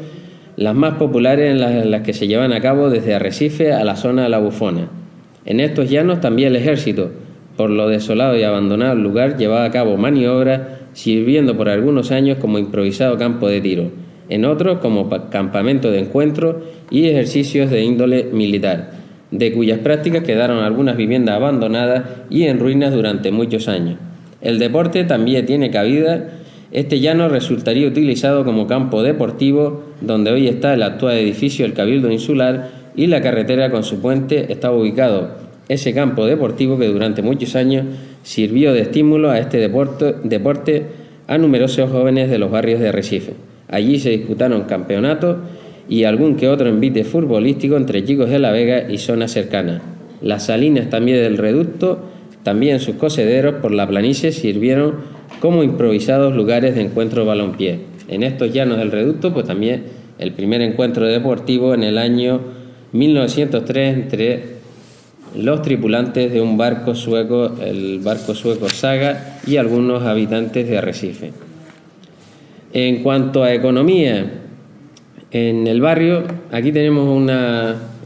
las más populares en las que se llevan a cabo desde Arrecife a la zona de La Bufona. En estos llanos también el ejército, por lo desolado y abandonado el lugar, llevaba a cabo maniobras, sirviendo por algunos años como improvisado campo de tiro, en otros como campamento de encuentro y ejercicios de índole militar, de cuyas prácticas quedaron algunas viviendas abandonadas y en ruinas durante muchos años. El deporte también tiene cabida. Este llano resultaría utilizado como campo deportivo, donde hoy está el actual edificio del Cabildo Insular y la carretera con su puente estaba ubicado ese campo deportivo que durante muchos años sirvió de estímulo a este deporte a numerosos jóvenes de los barrios de Arrecife. Allí se disputaron campeonatos y algún que otro envite futbolístico entre chicos de La Vega y zonas cercanas. Las salinas también del reducto, también sus cocederos por la planicie sirvieron como improvisados lugares de encuentro balompié. En estos llanos del reducto, pues también el primer encuentro deportivo en el año 1903 entre los tripulantes de un barco sueco, el barco sueco Saga, y algunos habitantes de Arrecife. En cuanto a economía, en el barrio, aquí tenemos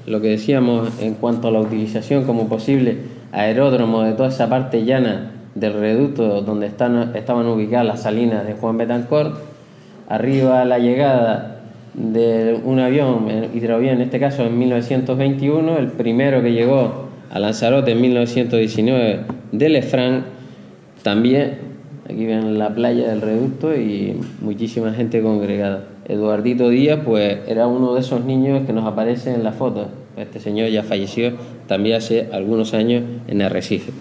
lo que decíamos en cuanto a la utilización como posible aeródromo de toda esa parte llana del reducto donde estaban ubicadas las salinas de Juan Betancor. Arriba la llegada de un avión, hidroavión en este caso en 1921, el primero que llegó a Lanzarote en 1919 de Lefranc, también aquí ven la playa del reducto y muchísima gente congregada. Eduardito Díaz pues era uno de esos niños que nos aparece en la foto. Este señor ya falleció también hace algunos años en Arrecife.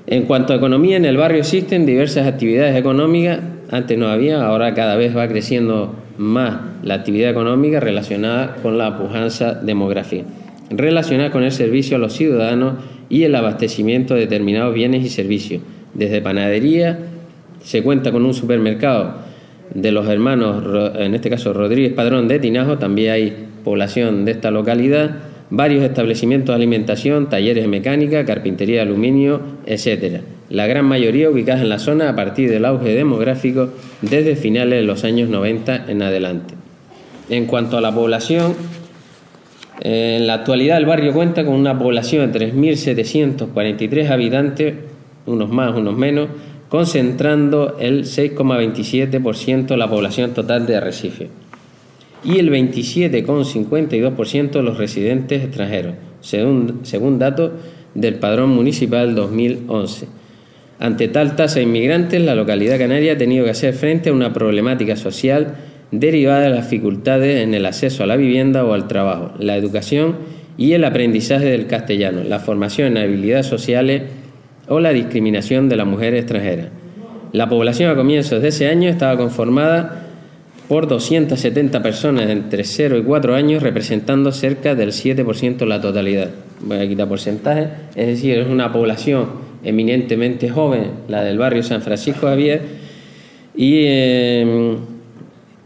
En cuanto a economía, en el barrio existen diversas actividades económicas. Antes no había, ahora cada vez va creciendo más la actividad económica relacionada con la pujanza demográfica, relacionada con el servicio a los ciudadanos y el abastecimiento de determinados bienes y servicios. Desde panadería, se cuenta con un supermercado de los hermanos, en este caso Rodríguez Padrón de Tinajo, también hay población de esta localidad, varios establecimientos de alimentación, talleres de mecánica, carpintería de aluminio, etc. La gran mayoría ubicadas en la zona a partir del auge demográfico desde finales de los años 90 en adelante. En cuanto a la población, en la actualidad el barrio cuenta con una población de 3.743 habitantes, unos más, unos menos, concentrando el 6,27% de la población total de Arrecife y el 27,52% de los residentes extranjeros, según datos del Padrón Municipal 2011. Ante tal tasa de inmigrantes, la localidad canaria ha tenido que hacer frente a una problemática social derivada de las dificultades en el acceso a la vivienda o al trabajo, la educación y el aprendizaje del castellano, la formación en habilidades sociales o la discriminación de la mujer extranjera. La población a comienzos de ese año estaba conformada por 270 personas entre 0 y 4 años, representando cerca del 7% de la totalidad. Voy a quitar porcentaje, es decir, es una población eminentemente joven, la del barrio San Francisco Javier, y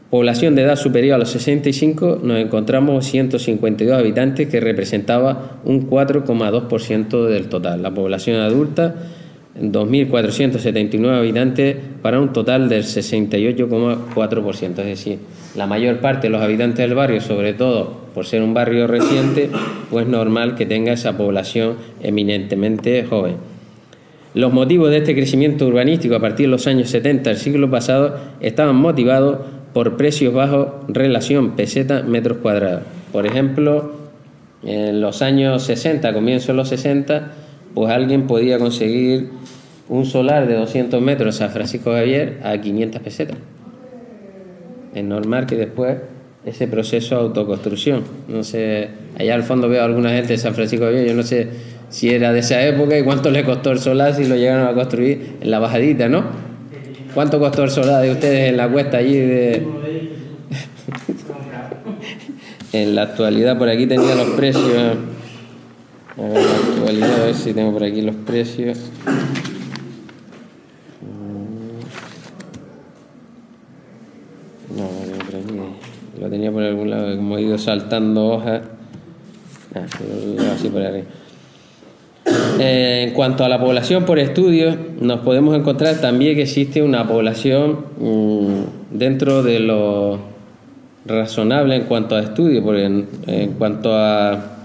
población de edad superior a los 65 nos encontramos 152 habitantes, que representaba un 4,2% del total. La población adulta, 2.479 habitantes para un total del 68,4%. Es decir, la mayor parte de los habitantes del barrio, sobre todo por ser un barrio reciente, pues normal que tenga esa población eminentemente joven. Los motivos de este crecimiento urbanístico a partir de los años 70 del siglo pasado estaban motivados por precios bajos, relación peseta-metros cuadrados. Por ejemplo, en los años 60, comienzo de los 60, pues alguien podía conseguir un solar de 200 metros San Francisco Javier a 500 pesetas. Es normal que después ese proceso de autoconstrucción, no sé, allá al fondo veo a alguna gente de San Francisco Javier, yo no sé si era de esa época y cuánto le costó el solar si lo llegaron a construir en la bajadita, ¿no? ¿Cuánto costó el solar de ustedes en la cuesta allí de...? En la actualidad, por aquí tenía los precios. A ver, en la actualidad, a ver si tengo por aquí los precios. No, lo tengo por aquí. Lo tenía por algún lado, como he ido saltando hojas. Así por arriba. En cuanto a la población por estudios, nos podemos encontrar también que existe una población dentro de lo razonable en cuanto a estudios, porque en cuanto a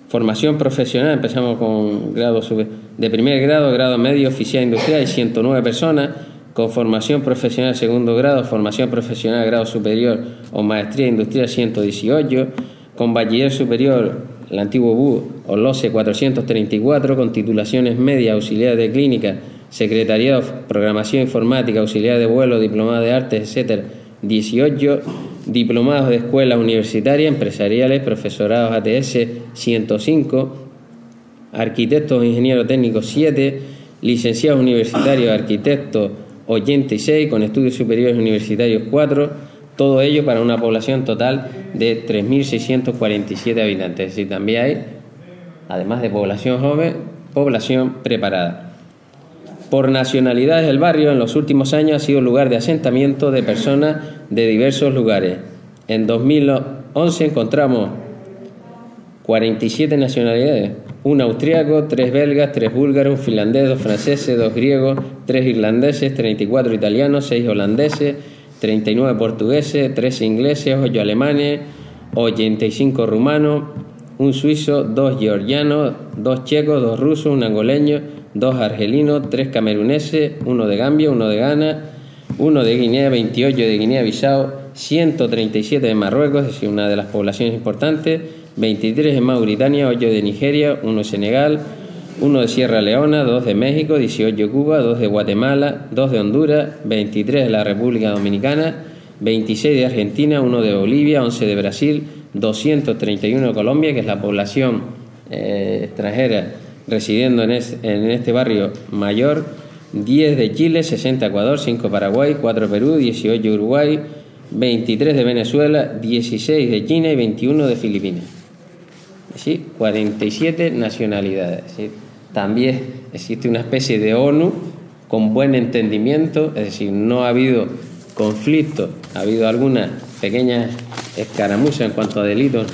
formación profesional empezamos con grados de primer grado, grado medio, oficial industrial, hay 109 personas, con formación profesional segundo grado, formación profesional grado superior o maestría industrial 118, con bachiller superior, el antiguo BU o LOCE 434, con titulaciones medias, auxiliar de clínica, secretariado, programación informática, auxiliar de vuelo, diplomado de artes, etc. 18, diplomados de escuelas universitarias, empresariales, profesorados ATS 105, arquitectos o ingenieros técnicos 7, licenciados universitarios, arquitectos 86, con estudios superiores universitarios 4, todo ello para una población total de 3.647 habitantes. Es decir, también hay, además de población joven, población preparada. Por nacionalidades, el barrio en los últimos años ha sido lugar de asentamiento de personas de diversos lugares. En 2011 encontramos 47 nacionalidades, un austríaco, 3 belgas, 3 búlgaros, un finlandés, 2 franceses, 2 griegos, 3 irlandeses, 34 italianos, 6 holandeses, 39 portugueses, 13 ingleses, 8 alemanes, 85 rumanos, un suizo, 2 georgianos, 2 checos, 2 rusos, un angoleño, 2 argelinos, 3 cameruneses, 1 de Gambia, 1 de Ghana, 1 de Guinea, 28 de Guinea-Bissau, 137 de Marruecos, es decir, una de las poblaciones importantes, 23 de Mauritania, 8 de Nigeria, 1 de Senegal, 1 de Sierra Leona, 2 de México, 18 de Cuba, 2 de Guatemala, 2 de Honduras, 23 de la República Dominicana, 26 de Argentina, 1 de Bolivia, 11 de Brasil, 231 de Colombia, que es la población extranjera residiendo en este barrio mayor, 10 de Chile, 60 de Ecuador, 5 de Paraguay, 4 de Perú, 18 de Uruguay, 23 de Venezuela, 16 de China y 21 de Filipinas. ¿Sí? 47 nacionalidades. ¿Sí? También existe una especie de ONU con buen entendimiento, es decir, no ha habido conflictos, ha habido algunas pequeñas escaramuzas en cuanto a delitos,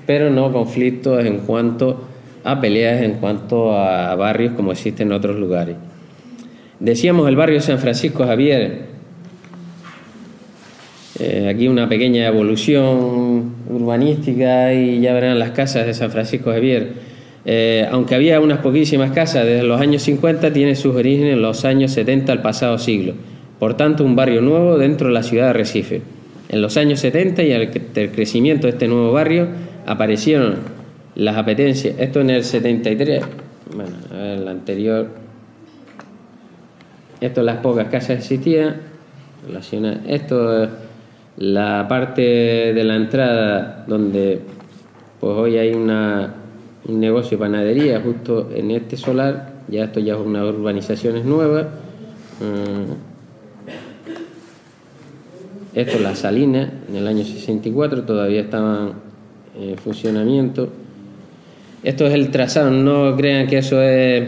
pero no conflictos en cuanto a peleas, en cuanto a barrios como existen en otros lugares. Decíamos el barrio San Francisco Javier, aquí una pequeña evolución urbanística y ya verán las casas de San Francisco Javier. Aunque había unas poquísimas casas desde los años 50, tiene sus orígenes en los años 70 del pasado siglo. Por tanto, un barrio nuevo dentro de la ciudad de Arrecife. En los años 70 y al crecimiento de este nuevo barrio aparecieron las apetencias. Esto en el 73, bueno, a ver, el anterior. Esto las pocas casas existían. Esto La parte de la entrada donde pues hoy hay un negocio de panadería justo en este solar, ya esto ya es una urbanización nueva. Esto es la Salina, en el año 64 todavía estaban en funcionamiento. Esto es el trazado, no crean que eso es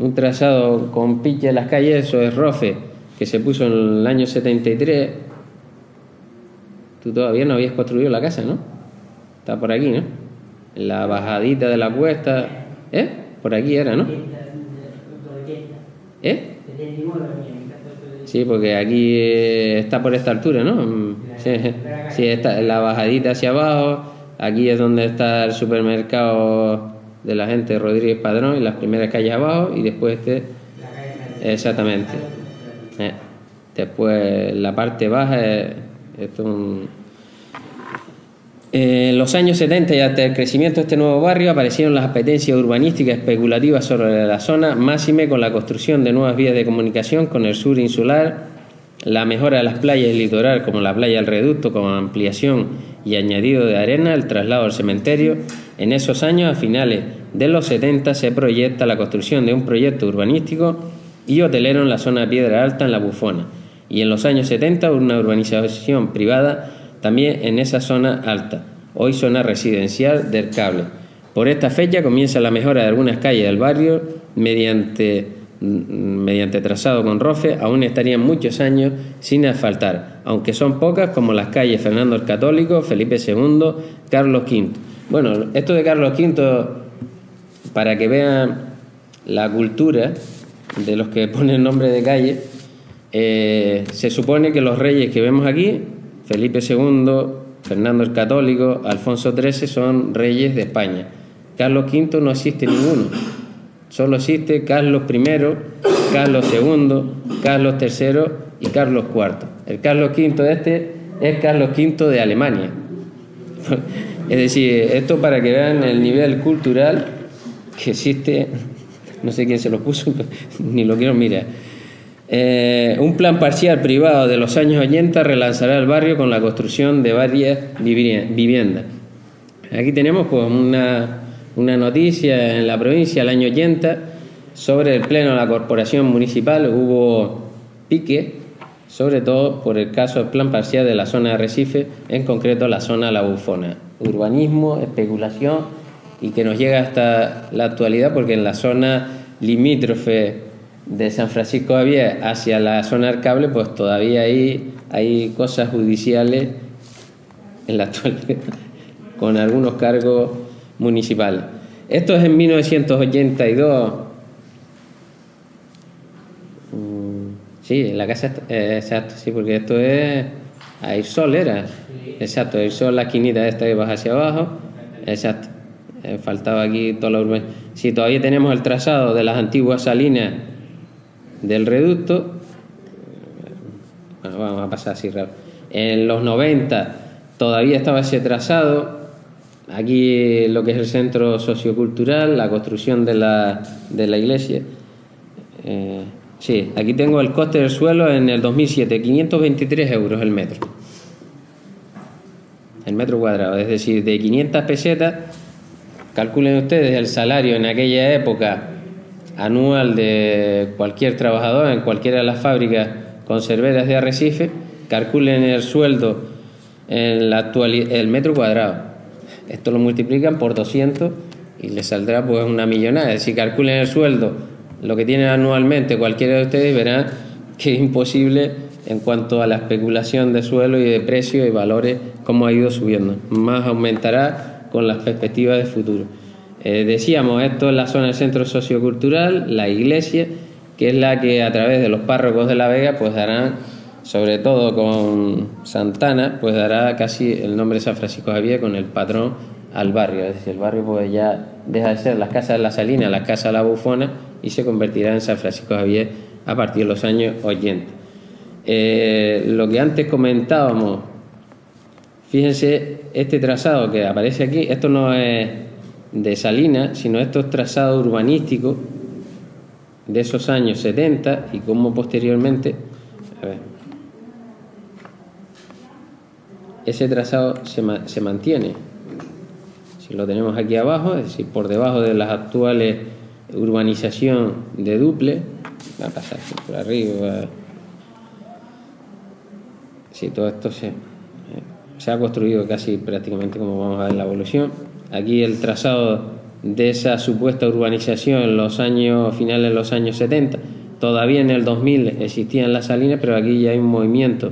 un trazado con pique en las calles, eso es rofe, que se puso en el año 73. Tú todavía no habías construido la casa, ¿no? Está por aquí, ¿no? En la bajadita de la cuesta. Por aquí era, ¿no? Sí, porque aquí está por esta altura, ¿no? Sí, está en la bajadita hacia abajo. Aquí es donde está el supermercado de la gente Rodríguez Padrón, en las primeras calles abajo, y después exactamente. Después la parte baja en los años 70 y hasta el crecimiento de este nuevo barrio aparecieron las apetencias urbanísticas especulativas sobre la zona, máxime con la construcción de nuevas vías de comunicación con el sur insular, la mejora de las playas del litoral como la playa del Reducto con ampliación y añadido de arena, el traslado al cementerio. En esos años, a finales de los 70, se proyecta la construcción de un proyecto urbanístico y hotelero en la zona de Piedra Alta, en La Bufona, y en los años 70 una urbanización privada también en esa zona alta, hoy zona residencial del Cable. Por esta fecha comienza la mejora de algunas calles del barrio mediante trazado con rofe. Aún estarían muchos años sin asfaltar, aunque son pocas, como las calles Fernando el Católico, Felipe II, Carlos V. Bueno, esto de Carlos V, para que vean la cultura de los que ponen nombre de calle, se supone que los reyes que vemos aquí, Felipe II, Fernando el Católico, Alfonso XIII, son reyes de España. Carlos V no existe ninguno. Solo existe Carlos I, Carlos II, Carlos III y Carlos IV. El Carlos V es Carlos V de Alemania. Es decir, esto para que vean el nivel cultural que existe. No sé quién se lo puso, ni lo quiero mirar. Un plan parcial privado de los años 80 relanzará el barrio con la construcción de varias viviendas. Aquí tenemos pues una noticia en la provincia del año 80 sobre el pleno de la corporación municipal. Hubo pique, sobre todo por el caso del plan parcial de la zona de Arrecife, en concreto la zona de La Bufona. Urbanismo, especulación, y que nos llega hasta la actualidad, porque en la zona limítrofe de San Francisco Javier hacia la zona del Cable, pues todavía hay cosas judiciales en la actualidad con algunos cargos municipales. Esto es en 1982. Sí, la casa, exacto, sí, porque esto es Airsol, era. Exacto, Airsol, la esquinita esta que baja hacia abajo. Exacto. Faltaba aquí toda la urbanización. Sí, todavía tenemos el trazado de las antiguas salinas del Reducto. Bueno, vamos a pasar así rápido. En los 90 todavía estaba ese trazado. Aquí lo que es el centro sociocultural, la construcción de la iglesia. Sí, aquí tengo el coste del suelo en el 2007, 523 euros el metro cuadrado. Es decir, de 500 pesetas, calculen ustedes el salario en aquella época anual de cualquier trabajador en cualquiera de las fábricas conserveras de Arrecife, calculen el sueldo en la actualidad, el metro cuadrado. Esto lo multiplican por 200 y les saldrá pues una millonada. Si calculen el sueldo, lo que tienen anualmente cualquiera de ustedes, verán que es imposible en cuanto a la especulación de suelo y de precios y valores, cómo ha ido subiendo. Más aumentará con las perspectivas de futuro. Decíamos, esto es la zona del centro sociocultural, la iglesia, que es la que a través de los párrocos de La Vega pues darán, sobre todo con Santana, pues dará casi el nombre de San Francisco Javier con el patrón al barrio. Es decir, el barrio pues ya deja de ser las casas de la Salina, las casas de La Bufona, y se convertirá en San Francisco Javier a partir de los años 80. Lo que antes comentábamos, fíjense, este trazado que aparece aquí, esto no es de Salina, sino esto es trazado urbanístico de esos años 70 y cómo posteriormente, a ver, ese trazado se mantiene. Si lo tenemos aquí abajo, es decir, por debajo de las actuales urbanización de duple, va a pasar por arriba. Sí, todo esto se ha construido casi prácticamente como vamos a ver en la evolución. Aquí el trazado de esa supuesta urbanización en los años finales de los años 70. Todavía en el 2000 existían las salinas, pero aquí ya hay un movimiento,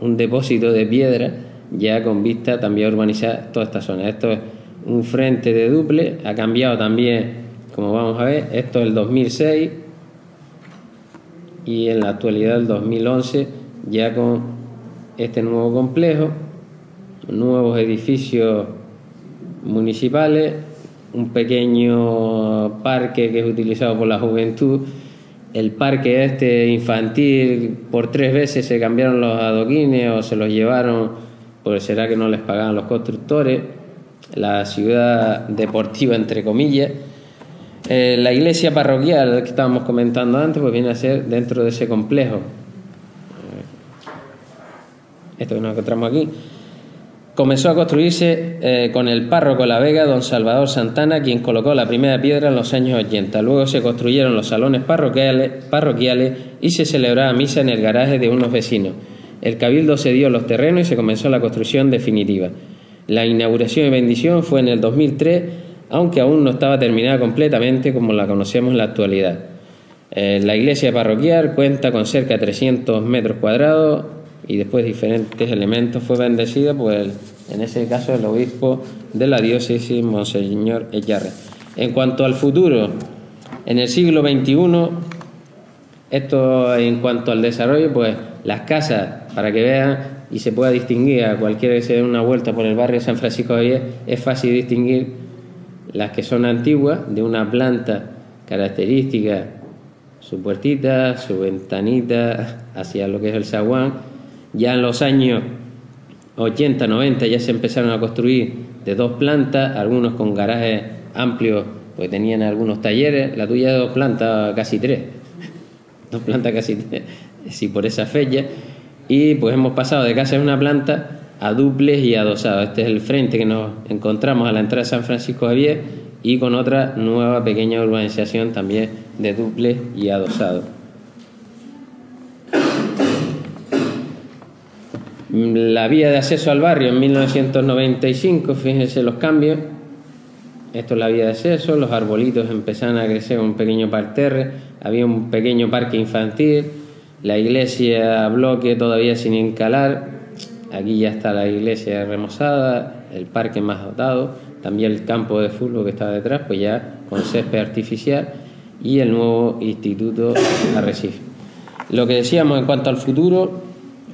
un depósito de piedra ya con vista también a urbanizar toda esta zona. Esto es un frente de duple, ha cambiado también, como vamos a ver, esto es el 2006 y en la actualidad el 2011 ya con este nuevo complejo, nuevos edificios municipales, un pequeño parque que es utilizado por la juventud. El parque este infantil, por 3 veces se cambiaron los adoquines o se los llevaron, pues será que no les pagaban los constructores. La ciudad deportiva, entre comillas. La iglesia parroquial que estábamos comentando antes, pues viene a ser dentro de ese complejo. Esto que nos encontramos aquí. Comenzó a construirse con el párroco de La Vega, don Salvador Santana, quien colocó la primera piedra en los años 80. Luego se construyeron los salones parroquiales y se celebraba misa en el garaje de unos vecinos. El cabildo cedió los terrenos y se comenzó la construcción definitiva. La inauguración y bendición fue en el 2003, aunque aún no estaba terminada completamente como la conocemos en la actualidad. La iglesia parroquial cuenta con cerca de 300 metros cuadrados y después diferentes elementos. Fue bendecida pues en ese caso el obispo de la diócesis, Monseñor Eyarre. En cuanto al futuro, en el siglo XXI, esto en cuanto al desarrollo, pues las casas, para que vean y se pueda distinguir a cualquiera que se dé una vuelta por el barrio San Francisco Javier, es fácil distinguir las que son antiguas, de una planta característica, su puertita, su ventanita hacia lo que es el zaguán. Ya en los años 80, 90 ya se empezaron a construir de 2 plantas, algunos con garajes amplios, pues tenían algunos talleres. La tuya de 2 plantas, casi 3. 2 plantas casi 3, sí, por esa fecha. Y pues hemos pasado de casa de una planta a duples y adosados. Este es el frente que nos encontramos a la entrada de San Francisco Javier y con otra nueva pequeña urbanización también de duples y adosados. La vía de acceso al barrio en 1995, fíjense los cambios. Esto es la vía de acceso, los arbolitos empezaron a crecer, un pequeño parterre, había un pequeño parque infantil, la iglesia bloque todavía sin encalar, aquí ya está la iglesia remozada, el parque más dotado, también el campo de fútbol que está detrás, pues ya con césped artificial, y el nuevo instituto Arrecife. Lo que decíamos en cuanto al futuro,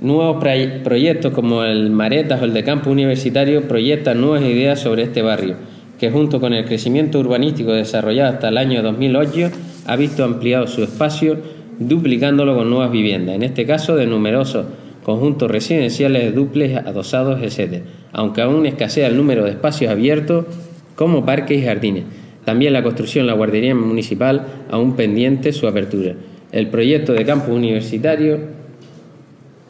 nuevos proyectos como el Maretas o el de Campo Universitario proyectan nuevas ideas sobre este barrio, que junto con el crecimiento urbanístico desarrollado hasta el año 2008 ha visto ampliado su espacio, duplicándolo con nuevas viviendas, en este caso de numerosos conjuntos residenciales, duples, adosados, etc., aunque aún escasea el número de espacios abiertos como parques y jardines. También la construcción de la guardería municipal aún pendiente su apertura. El proyecto de Campus Universitario,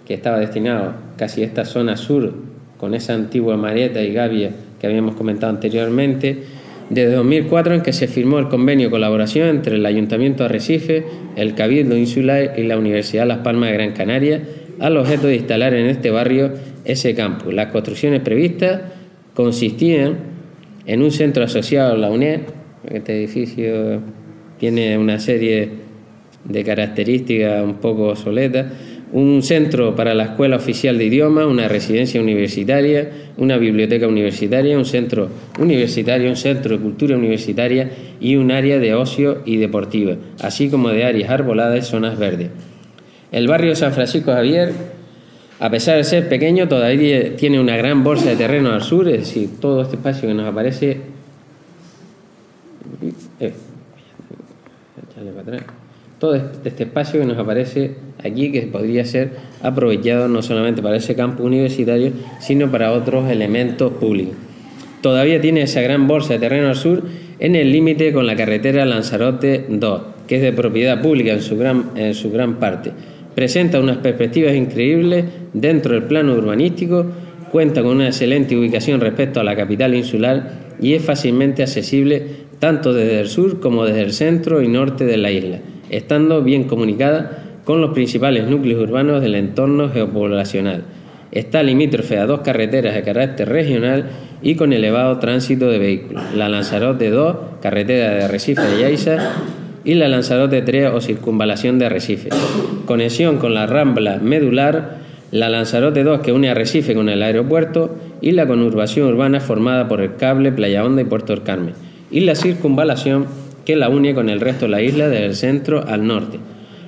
que estaba destinado casi a esta zona sur, con esa antigua Marieta y Gavia que habíamos comentado anteriormente, desde 2004 en que se firmó el convenio de colaboración entre el Ayuntamiento de Arrecife, el Cabildo Insular y la Universidad Las Palmas de Gran Canaria, al objeto de instalar en este barrio ese campus. Las construcciones previstas consistían en un centro asociado a la UNED. Este edificio tiene una serie de características un poco obsoletas. Un centro para la Escuela Oficial de Idiomas, una residencia universitaria, una biblioteca universitaria, un centro universitario, un centro de cultura universitaria y un área de ocio y deportiva, así como de áreas arboladas y zonas verdes. El barrio de San Francisco Javier, a pesar de ser pequeño, todavía tiene una gran bolsa de terreno al sur, es decir, todo este espacio que nos aparece... Echarle para atrás. Todo este espacio que nos aparece aquí, que podría ser aprovechado no solamente para ese campo universitario, sino para otros elementos públicos. Todavía tiene esa gran bolsa de terreno al sur en el límite con la carretera Lanzarote 2, que es de propiedad pública en su gran parte. Presenta unas perspectivas increíbles dentro del plano urbanístico, Cuenta con una excelente ubicación respecto a la capital insular y es fácilmente accesible tanto desde el sur como desde el centro y norte de la isla, estando bien comunicada con los principales núcleos urbanos del entorno geopoblacional. Está limítrofe a 2 carreteras de carácter regional y con elevado tránsito de vehículos: la Lanzarote 2, carretera de Arrecife de Yaiza, y la Lanzarote 3 o circunvalación de Arrecife. Conexión con la Rambla Medular, la Lanzarote 2 que une Arrecife con el aeropuerto y la conurbación urbana formada por el cable Playa Honda y Puerto del Carmen, y la circunvalación que la une con el resto de la isla desde el centro al norte.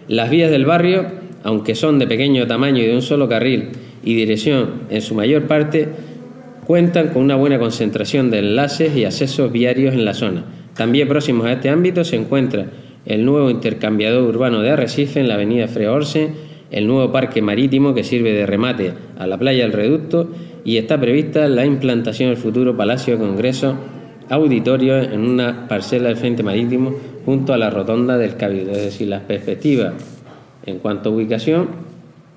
Las vías del barrio, aunque son de pequeño tamaño y de un solo carril y dirección en su mayor parte, cuentan con una buena concentración de enlaces y accesos viarios en la zona. También próximos a este ámbito se encuentra el nuevo intercambiador urbano de Arrecife en la avenida Freo Orce, el nuevo parque marítimo que sirve de remate a la playa del Reducto, y está prevista la implantación del futuro Palacio de Congreso Auditorio en una parcela del frente marítimo junto a la rotonda del Cabildo. Es decir, las perspectivas en cuanto a ubicación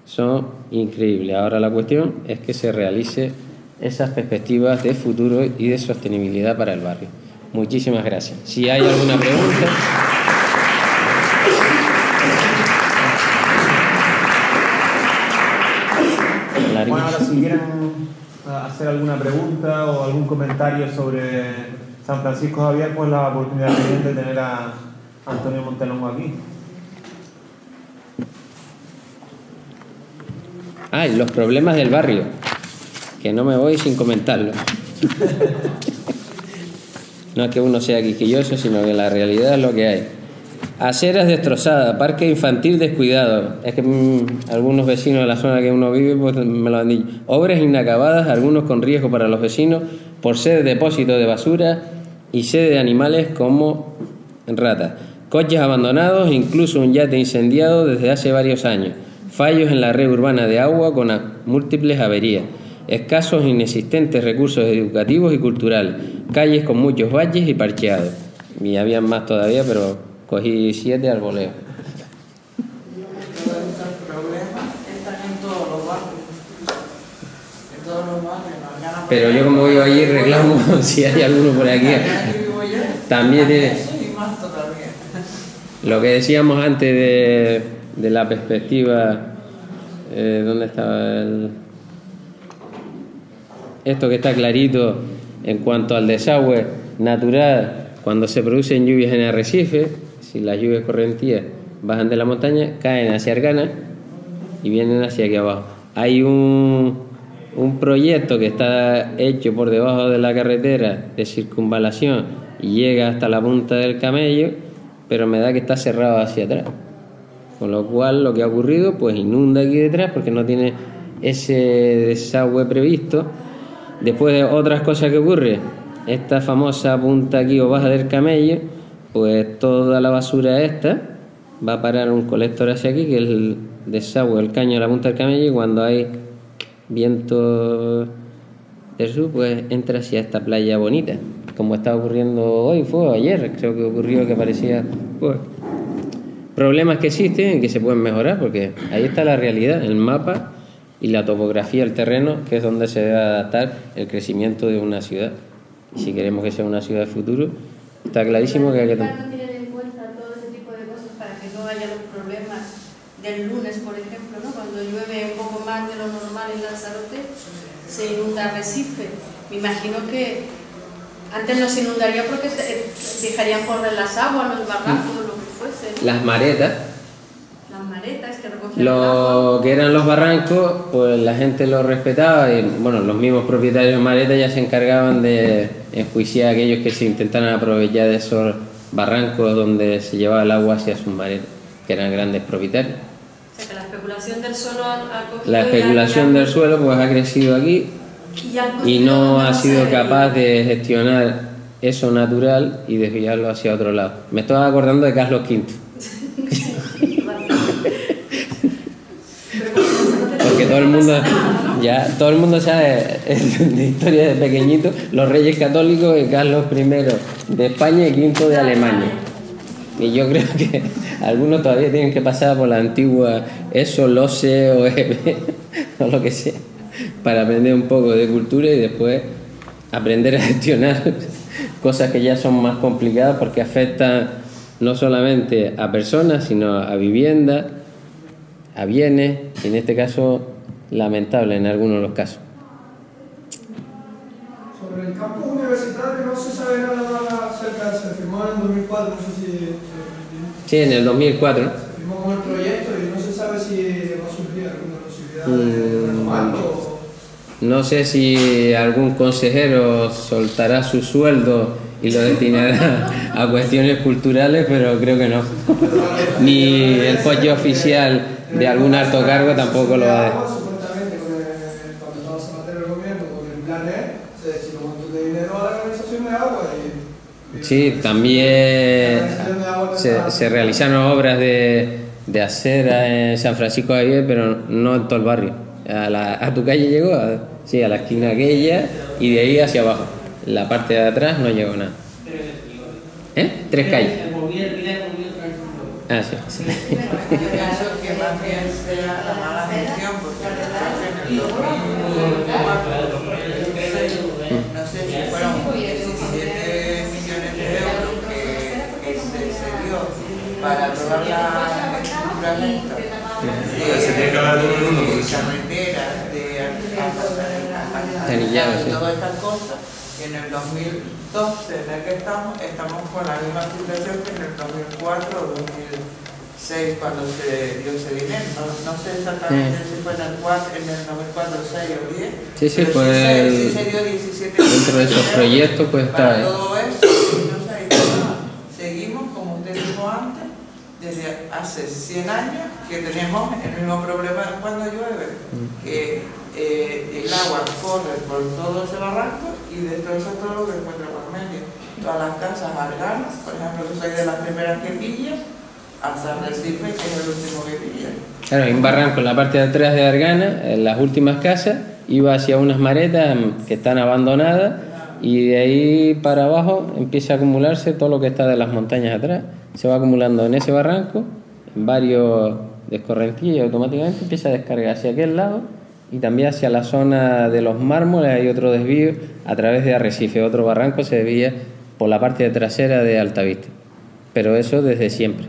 son increíbles. Ahora la cuestión es que se realice esas perspectivas de futuro y de sostenibilidad para el barrio. Muchísimas gracias. Si hay alguna pregunta... Bueno, ahora si quieren hacer alguna pregunta o algún comentario sobre San Francisco Javier, pues la oportunidad que tienen de tener a Antonio Montelongo aquí. Y los problemas del barrio, que no me voy sin comentarlo. No es que uno sea quisquilloso, sino que la realidad es lo que hay. Aceras destrozadas, parque infantil descuidado. Es que algunos vecinos de la zona que uno vive pues me lo han dicho. Obras inacabadas, algunos con riesgo para los vecinos por ser depósito de basura y sede de animales como ratas. Coches abandonados, incluso un yate incendiado desde hace varios años. Fallos en la red urbana de agua con múltiples averías. Escasos e inexistentes recursos educativos y culturales. Calles con muchos valles y parcheados. Y habían más todavía, pero cogí 7 al voleo. Estos problemas están en todos los barrios. En todos los barrios. Pero yo como vivo allí reclamo si hay alguno por aquí. También tiene... Lo que decíamos antes de la perspectiva... ¿Dónde estaba el...? Esto que está clarito en cuanto al desagüe natural, cuando se producen lluvias en Arrecife, si las lluvias correntías bajan de la montaña, caen hacia Argana y vienen hacia aquí abajo. Hay un proyecto que está hecho por debajo de la carretera de circunvalación y llega hasta la punta del Camello, pero me da que está cerrado hacia atrás. Con lo cual lo que ha ocurrido, pues inunda aquí detrás porque no tiene ese desagüe previsto. Después de otras cosas que ocurre, esta famosa punta aquí o baja del Camello, pues toda la basura esta va a parar un colector hacia aquí, que es el desagüe, el caño de la punta del Camello, y cuando hay viento del sur, pues entra hacia esta playa bonita, como está ocurriendo hoy, fue ayer, creo que ocurrió que parecía... Pues, problemas que existen y que se pueden mejorar, porque ahí está la realidad, el mapa y la topografía del terreno, que es donde se debe adaptar el crecimiento de una ciudad. Y si queremos que sea una ciudad de futuro, está clarísimo que hay que... ¿No tienen en cuenta todo ese tipo de cosas para que no haya los problemas del lunes, por ejemplo, ¿no? Cuando llueve un poco más de lo normal en Lanzarote, se inunda Arrecife? Me imagino que antes no se inundaría porque dejarían correr las aguas, los barrancos, lo que fuese, ¿no? Las maretas. Las maretas que recogían el Lo agua. que eran los barrancos, pues la gente lo respetaba y bueno, los mismos propietarios de maretas ya se encargaban de enjuiciar a aquellos que se intentaran aprovechar de esos barrancos donde se llevaba el agua hacia sus maretas, que eran grandes propietarios. O sea que la especulación del suelo ha cogido... La especulación del suelo pues ha crecido aquí y no ha sido capaz de gestionar eso natural y desviarlo hacia otro lado. Me estaba acordando de Carlos V. Porque todo el mundo sabe de historia de pequeñito, los reyes católicos de Carlos I de España y V de Alemania. Y yo creo que algunos todavía tienen que pasar por la antigua ESO, LOSE o EB o lo que sea. para aprender un poco de cultura y después aprender a gestionar cosas que ya son más complicadas porque afectan no solamente a personas, sino a viviendas, a bienes, y en este caso lamentable en algunos de los casos. Sobre el campus universitario no se sabe nada acerca, se firmó en el 2004, no sé si... Sí, en el 2004. Se firmó con el proyecto y no se sabe si va a surgir alguna posibilidad de renovarlo. No sé si algún consejero soltará su sueldo y lo destinará a cuestiones culturales, pero creo que no. Ni el coche oficial de algún alto cargo tampoco lo va a dejar. Supuestamente, cuando estaba Zapatero el gobierno, con el plan E, se destinó un montón de dinero a la organización de agua y Sí, también se realizaron obras de acera en San Francisco de Javier, pero no en todo el barrio. A tu calle llegó, sí, a la esquina aquella y de ahí hacia abajo. La parte de atrás no llegó nada. ¿Eh? 3 calles. Ah, sí. Yo pienso que más bien sea la mala gestión, porque en el 2004, 2006, no sé si fueron 17 millones de euros que se dio para aprobar la estructura lenta de carreteras, de todas estas cosas. En el 2012, en el que estamos con la misma situación que en el 2004 o 2006 cuando se dio ese dinero. No sé exactamente si fue en el 2004, 6 o 10. Sí, sí, pero fue sí se dio 17 dentro de esos proyectos, pues está. Para todo eso, no se ha hecho nada. Seguimos, como usted dijo antes, desde hace 100 años que tenemos el mismo problema cuando llueve, que el agua corre por todo ese barranco y destroza todo lo que encuentra por medio. Todas las casas Arganas, por ejemplo, que soy de las primeras que pilla, hasta Recife, que es el último que pilla. Claro, hay un barranco en la parte de atrás de Argana, en las últimas casas, iba hacia unas maretas que están abandonadas y de ahí para abajo empieza a acumularse todo lo que está de las montañas atrás. Se va acumulando en ese barranco, en varios descorrentillos y automáticamente empieza a descargar hacia aquel lado y también hacia la zona de los mármoles. Hay otro desvío a través de Arrecife, otro barranco se desvía por la parte trasera de Altavista, pero eso desde siempre.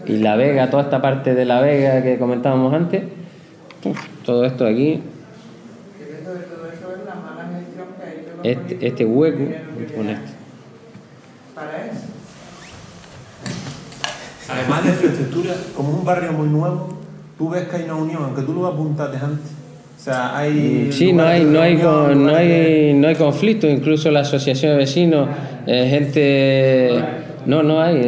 Y La Vega, toda esta parte de La Vega que comentábamos antes, todo esto aquí, este hueco con esto. Para eso. Además de infraestructura, como es un barrio muy nuevo, tú ves que hay una unión, aunque tú lo apuntaste antes. O sea, hay... Sí, no hay conflicto, incluso la asociación de vecinos, gente... No hay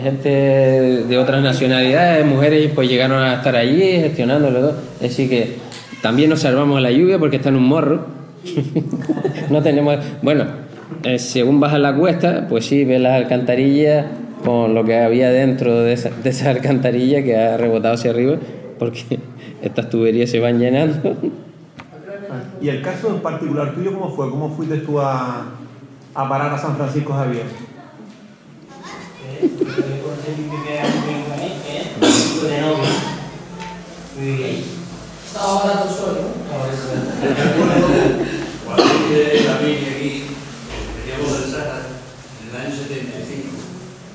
gente de otras nacionalidades, mujeres, pues llegaron a estar allí gestionándolo todo. Es decir que también nos salvamos de la lluvia porque está en un morro. No tenemos... Bueno, según bajas la cuesta, pues sí, ves las alcantarillas con lo que había dentro de esa alcantarilla que ha rebotado hacia arriba, porque estas tuberías se van llenando. ¿Y el caso en particular tuyo cómo fue? ¿Cómo fuiste tú a parar a San Francisco Javier? Ahora tú solo. Cuando hice la mini aquí, teníamos el Sara en el año 75.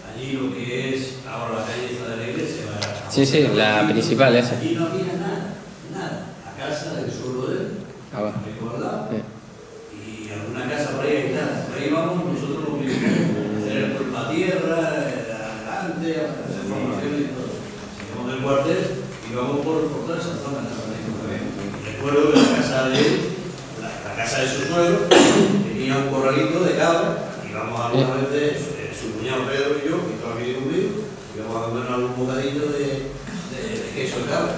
Allí lo que es ahora la calle está de la iglesia. Sí, la principal esa. Allí no había nada. La casa del suelo de él, Abajo. y alguna casa por ahí y tal. Por ahí vamos nosotros los mismos. Hacer la tierra, adelante, hacer formación y todo. Seguimos del cuartel y vamos por toda esa zona. Recuerdo que la casa de él, la casa de su suegro, tenía un corralito de cabra y vamos alguna vez de su cuñado Pedro y yo, que estaba aquí conmigo, y vamos a comer algún bocadillo de queso de cabra.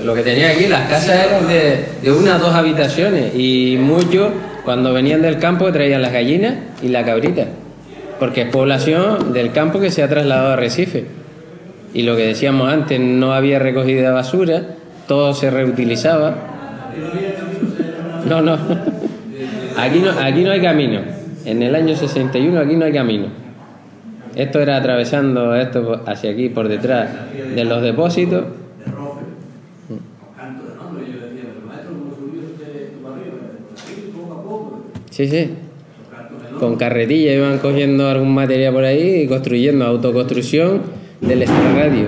Lo que tenía aquí, las casas eran de 1 a 2 habitaciones y muchos cuando venían del campo traían las gallinas y la cabrita, porque es población del campo que se ha trasladado a Recife. Y lo que decíamos antes, no había recogida de basura, todo se reutilizaba. No. Aquí no hay camino. En el año 61 aquí no hay camino. Esto era atravesando esto hacia aquí por detrás de los depósitos. Canto de nombre, yo decía, pero maestro, ¿cómo Sí, sí. Con carretilla iban cogiendo algún material por ahí y construyendo autoconstrucción del extrarradio.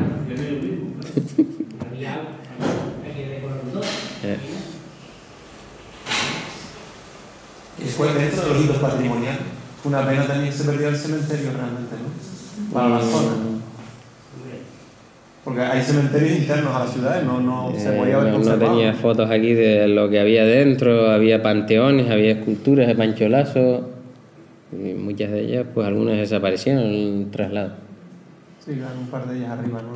Y después dentro de los hitos patrimoniales, una pena también se perdió el cementerio realmente, ¿no? Para la zona. Porque hay cementerios internos a las ciudades, no se podía haber no conservado. tenía fotos aquí de lo que había dentro, había panteones, había esculturas de Pancho Lazo, y muchas de ellas, pues algunas desaparecieron en el traslado. Sí, claro, un par de ellas arriba, ¿no?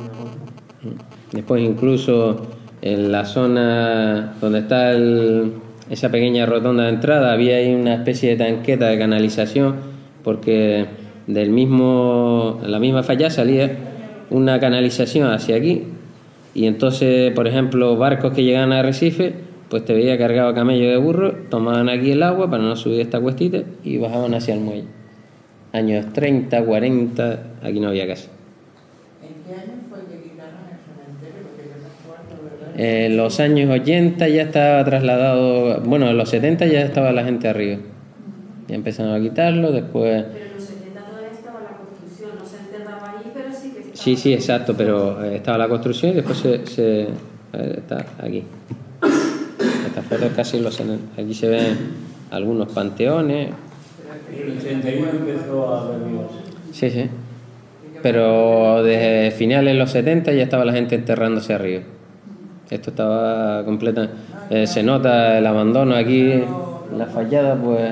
Después incluso en la zona donde está esa pequeña rotonda de entrada había ahí una especie de tanqueta de canalización, porque la misma falla salía una canalización hacia aquí, y entonces, por ejemplo, barcos que llegaban a Arrecife, pues te veía cargado a camello de burro, tomaban aquí el agua para no subir esta cuestita y bajaban hacia el muelle. Años 30, 40, aquí no había casa. ¿En qué año fue que quitaron el cementerio? Porque yo no acuerdo, ¿verdad? En los años 80 ya estaba trasladado, bueno, en los 70 ya estaba la gente arriba. Ya empezaron a quitarlo, después... Pero en los 70 todavía estaba la construcción, no se enterraba ahí, pero sí que estaba... Sí, exacto, pero estaba la construcción y después a ver, está aquí. Esta foto es casi los 70. Aquí se ven algunos panteones. En el 81 empezó a perdidos. Sí, sí. Pero desde finales de los 70 ya estaba la gente enterrándose arriba. Esto estaba completa. Se nota el abandono aquí, la fallada, pues.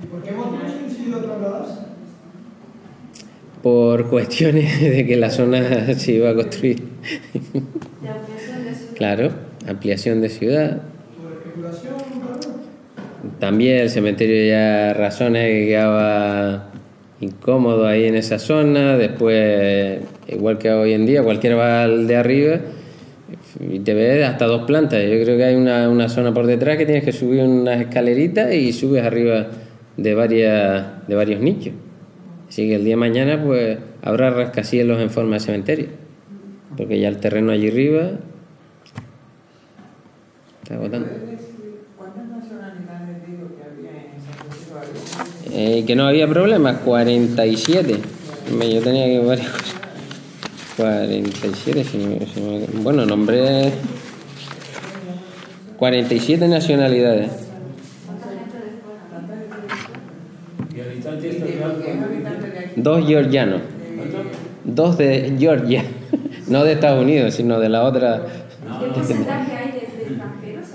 ¿Y por qué motivos han decidido trasladarse? Por cuestiones de que la zona se iba a construir. De ampliación de ciudad. Claro, ampliación de ciudad. ¿Por especulación? Claro. También el cementerio ya razones que quedaba incómodo ahí en esa zona. Después, igual que hoy en día, cualquiera va al de arriba y te ves hasta 2 plantas. Yo creo que hay una zona por detrás que tienes que subir unas escaleritas y subes arriba de varios nichos. Así que el día de mañana pues habrá rascacielos en forma de cementerio, porque ya el terreno allí arriba está agotando. ¿Puedes decir cuántas nacionalidades digo que había en San Francisco? Que no había problemas, 47. Yo tenía que varias cosas. 47, bueno, nombré 47 nacionalidades. ¿Y habitantes ¿Y de total? qué es habitante de aquí? 2 georgianos, 2 de Georgia, no de Estados Unidos, sino de la otra. ¿Qué porcentaje hay de extranjeros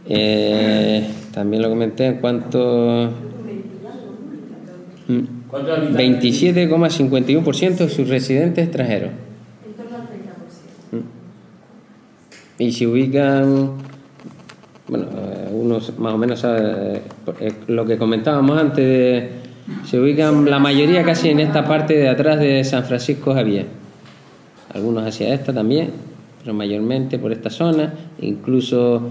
ahí? También lo comenté en cuanto... ¿Cuántos habitantes? 27,51% de sus residentes extranjeros. En torno al 30%. Y se ubican, bueno, uno más o menos sabe, lo que comentábamos antes, se ubican la mayoría casi en esta parte de atrás de San Francisco Javier. Algunos hacia esta también, pero mayormente por esta zona. Incluso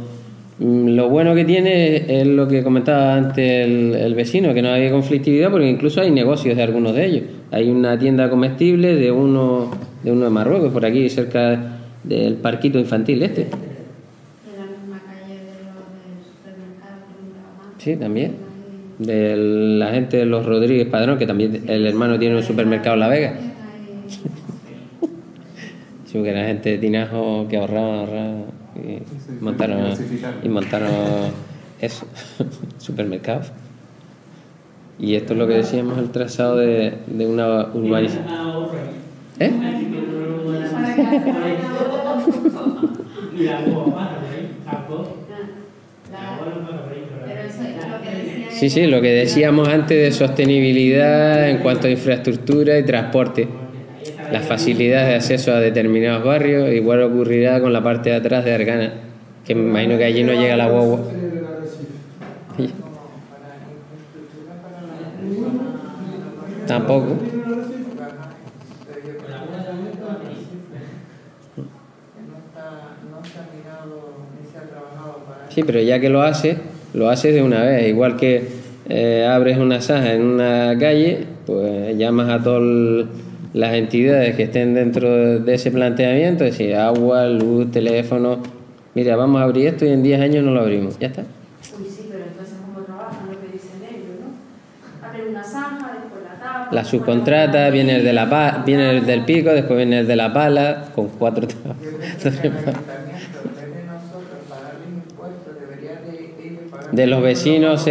lo bueno que tiene es lo que comentaba antes el vecino, que no hay conflictividad, porque incluso hay negocios de algunos de ellos. Hay una tienda comestible de uno de Marruecos, por aquí cerca del parquito infantil este. En la misma calle de los del supermercado que nunca más. Sí, también. De la gente de los Rodríguez Padrón, que también el hermano tiene un supermercado en La Vega. Sí, porque era gente de Tinajo que ahorraba y montaron eso, supermercados. Y esto es lo que decíamos, el trazado de una urbanización. ¿Eh? Sí, sí, lo que decíamos antes de sostenibilidad en cuanto a infraestructura y transporte. Las facilidades de acceso a determinados barrios, igual ocurrirá con la parte de atrás de Argana, que me imagino que allí no llega la guagua. Sí. Tampoco. Sí, pero ya que lo haces de una vez. Igual que abres una zanja en una calle, pues llamas a todas las entidades que estén dentro de ese planteamiento, es decir, agua, luz, teléfono, Mira, vamos a abrir esto y en 10 años no lo abrimos. Ya está. Uy, sí, pero entonces ¿cómo trabajan lo que dicen ellos, no? Abren una zanja, después la tapan. La subcontrata, viene el de la viene el del pico, después viene el de la pala, con 4 Yo creo que el ayuntamiento, en vez de nosotros pagar el impuesto, debería de ellos pagar de los vecinos.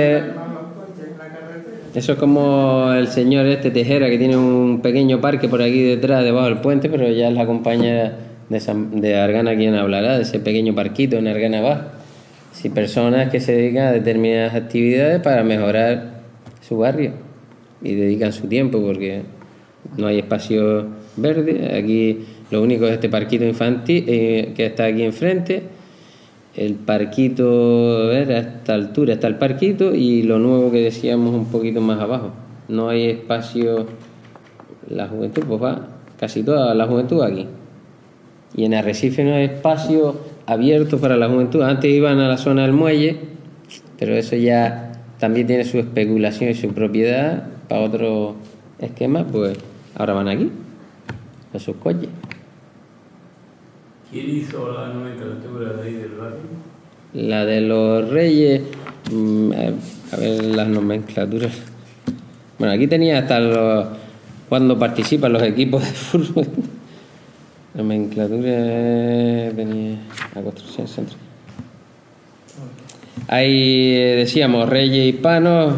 los coches en la carretera. Eso es como el señor este Tejera, que tiene un pequeño parque por aquí detrás, debajo del puente, pero ya es la compañera de Argana quien hablará de ese pequeño parquito en Argana Baja. Si personas que se dedican a determinadas actividades para mejorar su barrio y dedican su tiempo, porque no hay espacio verde. Aquí lo único es este parquito infantil que está aquí enfrente. El parquito, a ver, a esta altura está el parquito, y lo nuevo que decíamos un poquito más abajo. No hay espacio. La juventud, pues va casi toda la juventud aquí. Y en Arrecife no hay espacio abierto para la juventud. Antes iban a la zona del muelle, pero eso ya también tiene su especulación y su propiedad para otro esquema. Pues ahora van aquí, a sus coches. ¿Quién hizo la nomenclatura de ahí del barrio? La de los Reyes, a ver las nomenclaturas. Bueno, aquí tenía hasta cuando participan los equipos de fútbol. Nomenclatura tenía la construcción central. Ahí decíamos Reyes Hispanos,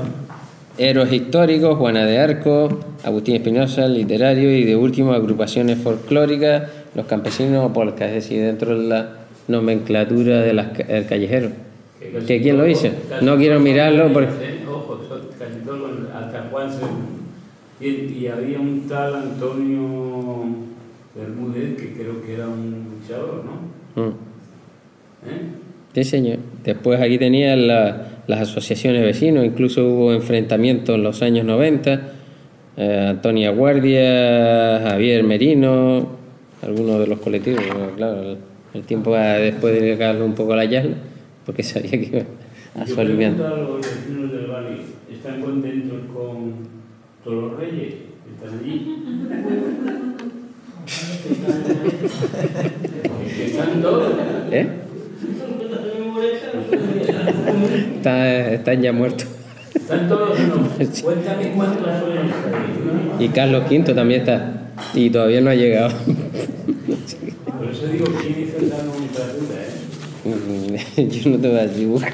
héroes históricos, Juana de Arco, Agustín Espinosa, literario, y de último agrupaciones folclóricas, los campesinos o polcas, es decir, dentro de la nomenclatura del callejero. ¿Que quién lo dice? No quiero mirarlo porque... Ojo, casi todo hasta Juan II. Y había un tal Antonio Bermúdez, que creo que era un luchador, ¿no? Sí, señor. Después aquí tenían las asociaciones de vecinos, incluso hubo enfrentamientos en los años 90. Antonia Guardia, Javier Merino, algunos de los colectivos. Claro, el tiempo va después de dedicarle un poco a la yarla, porque sabía que iba a su alimento. Yo pregunto a los vecinos del barrio, ¿están contentos con todos los reyes que están allí? ¿Están todos? Están ya muertos. ¿Están todos? No. Cuéntame cuántos son. Y Carlos V también está. Y todavía no ha llegado. Por eso digo, ¿quién hizo esa nomenclatura? Yo no te voy a decir, busca.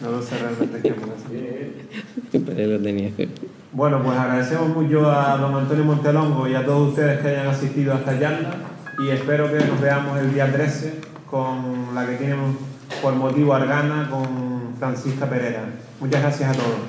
No lo sé realmente qué es. Pero él lo tenía. Bueno, pues agradecemos mucho a don Antonio Montelongo y a todos ustedes que hayan asistido a esta charla, y espero que nos veamos el día 13 con la que tienen por motivo Argana con Francisca Pereira. Muchas gracias a todos.